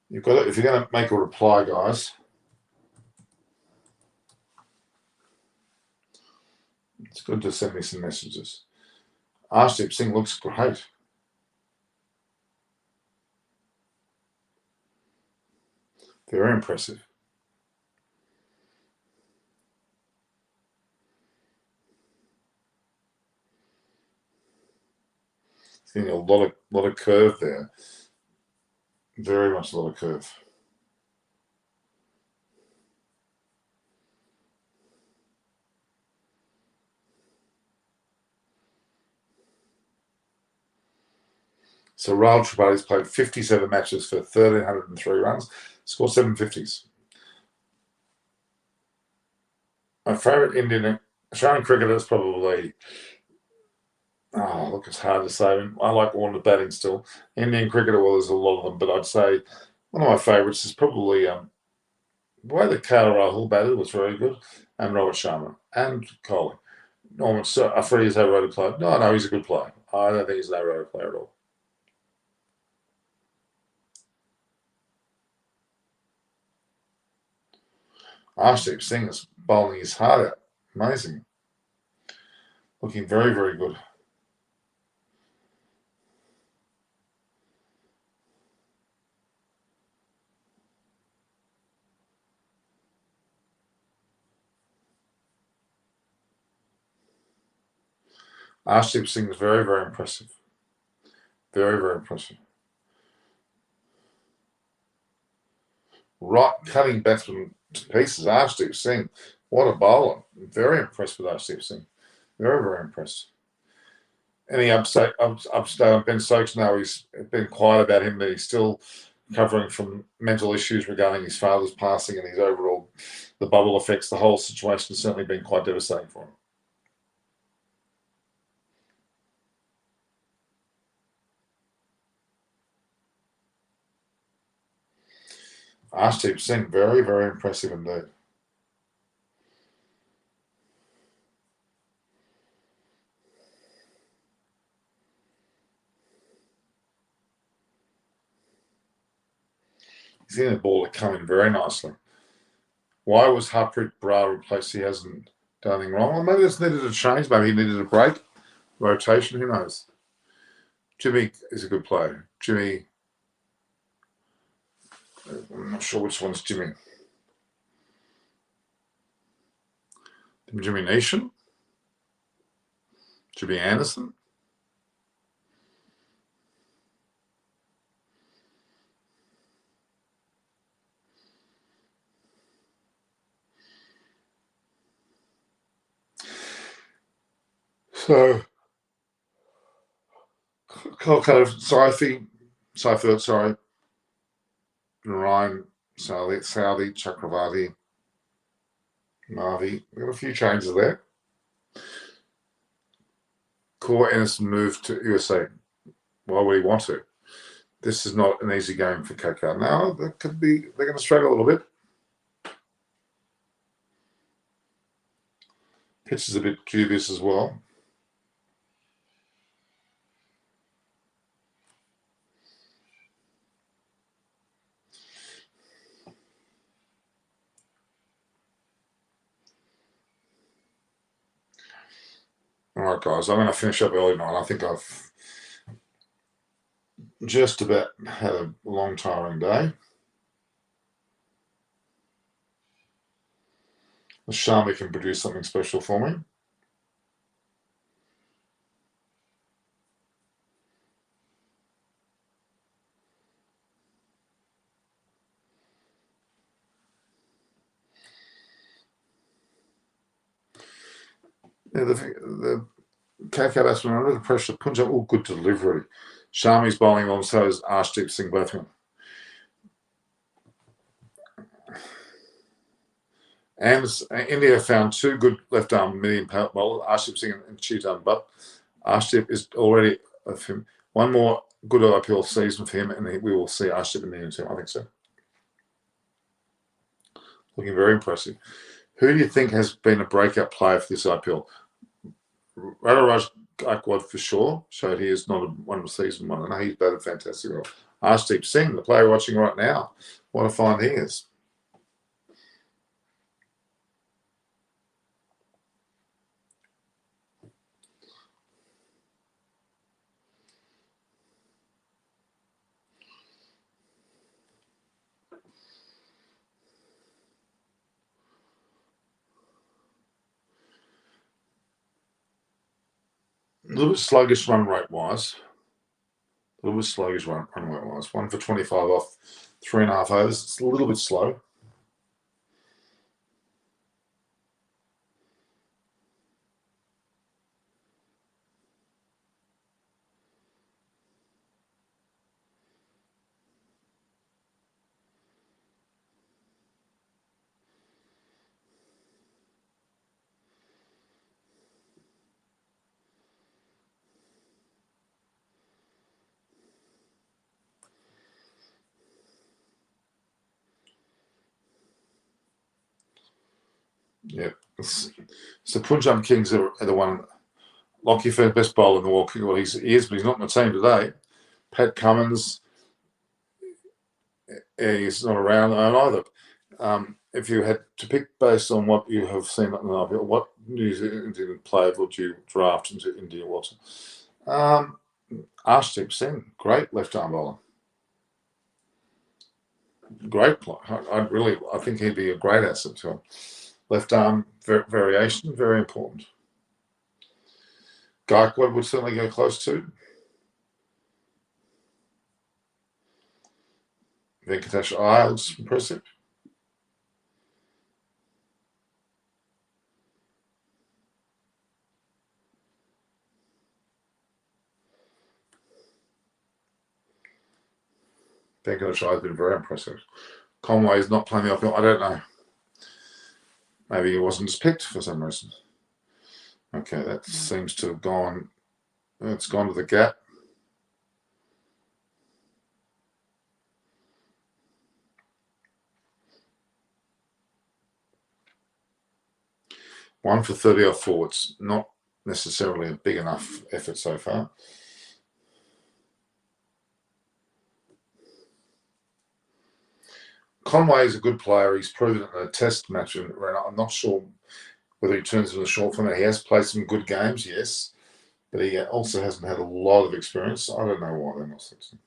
You've got it. If you're going to make a reply, guys, it's good to send me some messages. Arshdeep Singh looks great. Very impressive. Seeing a lot of curve there. Very much a lot of curve. So Rahul Tripathi's played 57 matches for 1,303 runs, scored 750s. My favourite Indian Australian cricketer is probably, look, it's hard to say. I like all the batting still. Indian cricketer, well, there's a lot of them, but I'd say one of my favourites is probably the way that KKR Rahul batted was very good, and Robert Sharma and Kohli. Norman, Afridi is a road player. No, he's a good player. I don't think he's an road player at all. Arshdeep Singh is bowling his heart out. Amazing. Looking very, very good. Arshdeep Singh is very, very impressive. Very, very impressive. Right, cutting batsman to pieces. Arshdeep Singh, what a bowler. Very impressed with Arshdeep Singh. Very, very impressed. Any update on Ben Stokes? No, he's been quiet about him, but he's still recovering from mental issues regarding his father's passing and his overall, the bubble effects. The whole situation has certainly been quite devastating for him. Arshdeep Singh, very, very impressive indeed. He's in the ball to come in very nicely. Why was Harpreet Brar replaced? He hasn't done anything wrong. Well, maybe it's needed a change. Maybe he needed a break, rotation. Who knows? Jimmy is a good player. Jimmy, I'm not sure which one's Jimmy. Jimmy Nation? Jimmy Anderson? So, kind of Seifert, sorry, Narayan, Saudi, Chakravarti, Mavi. We've got a few changes there. Core Anderson moved to USA. Why would he want to? This is not an easy game for KKR. Now, they're going to struggle a little bit. Pitch is a bit dubious as well. All right, guys, I'm going to finish up early tonight. I think I've just about had a long, tiring day. Shami can produce something special for me. Yeah, the KKR batsman under the pressure. Punjab, all good delivery. Shami's bowling on, so is Arshdeep Singh, both of them. And India found two good left arm medium bowlers, Arshdeep Singh and Chetan, but Arshdeep is already of him. One more good IPL season for him, and we will see Arshdeep in the Indian team. I think so. Looking very impressive. Who do you think has been a breakout player for this IPL? Radharaj Gaikwad for sure showed he is not a one season one. I know he's batted fantastic. Arshdeep Singh, the player watching right now, what a find he is. A little bit sluggish run rate wise. A little bit sluggish run rate wise. 1 for 25 off 3.5 overs. It's a little bit slow. Yeah. So Punjab Kings are the one. Lockie Fair, best bowler in the world. Well, he is, but he's not in the team today. Pat Cummins, he's not around either. If you had to pick based on what you have seen, what New Zealand player would you draft into India Water? Arshdeep Singh, great left arm bowler. Great player. I think he'd be a great asset to him. Left arm variation, very important. Gaikwad would certainly go close to. Venkatesh Iyer looks impressive. Venkatesh Iyer has been very impressive. Conway is not playing the outfield. I don't know. Maybe he wasn't just picked for some reason. Okay, that seems to have gone. It's gone to the gap. 1 for 30 off forwards. Not necessarily a big enough effort so far. Conway is a good player. He's proven it in a test match, and I'm not sure whether he turns into a short format. He has played some good games, yes, but he also hasn't had a lot of experience. I don't know why they're not sexy.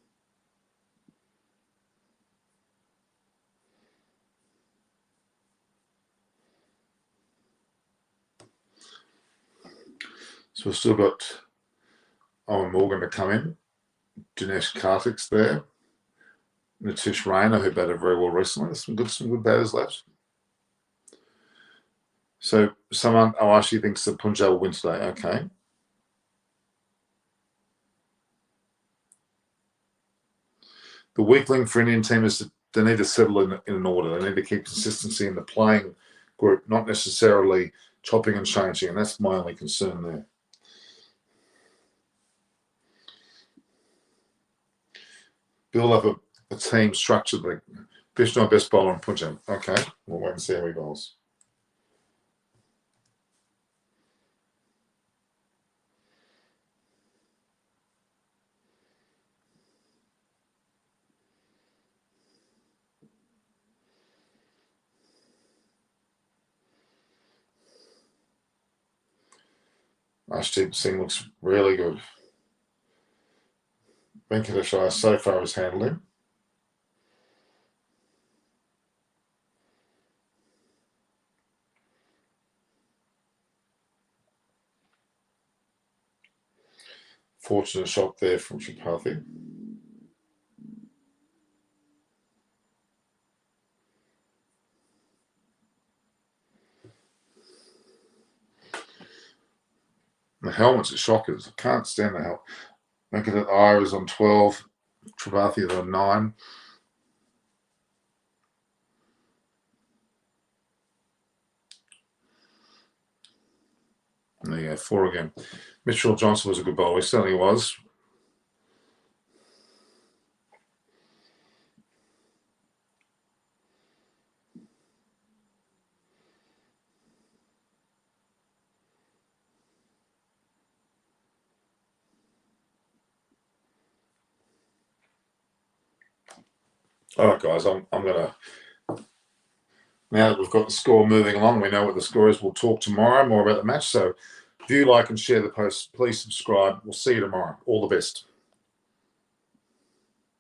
So we've still got Owen Morgan to come in. Dinesh Karthik's there. Nitish Rayner, who batted very well recently. There's some good batters left. So someone, actually thinks that Punjab will win today. Okay. The weak link for Indian team is that they need to settle in an order. They need to keep consistency in the playing group, not necessarily chopping and changing. And that's my only concern there. Build up a team structured like Vishnu, best bowler in Punjab. Okay, we'll wait and see how he bowls. Ashdeep Singh looks really good. Venkatesh Iyer so far has handled him. Fortunate shot there from Tripathi. The helmets are shockers. I can't stand the helmet. Venkatesh Iyer is on 12. Tripathi is on 9. And there you go, 4 again. Mitchell Johnson was a good bowler. He certainly was. All right, guys, I'm going to, now that we've got the score moving along, we know what the score is. We'll talk tomorrow more about the match. So view, like, and share the post. Please subscribe. We'll see you tomorrow. All the best.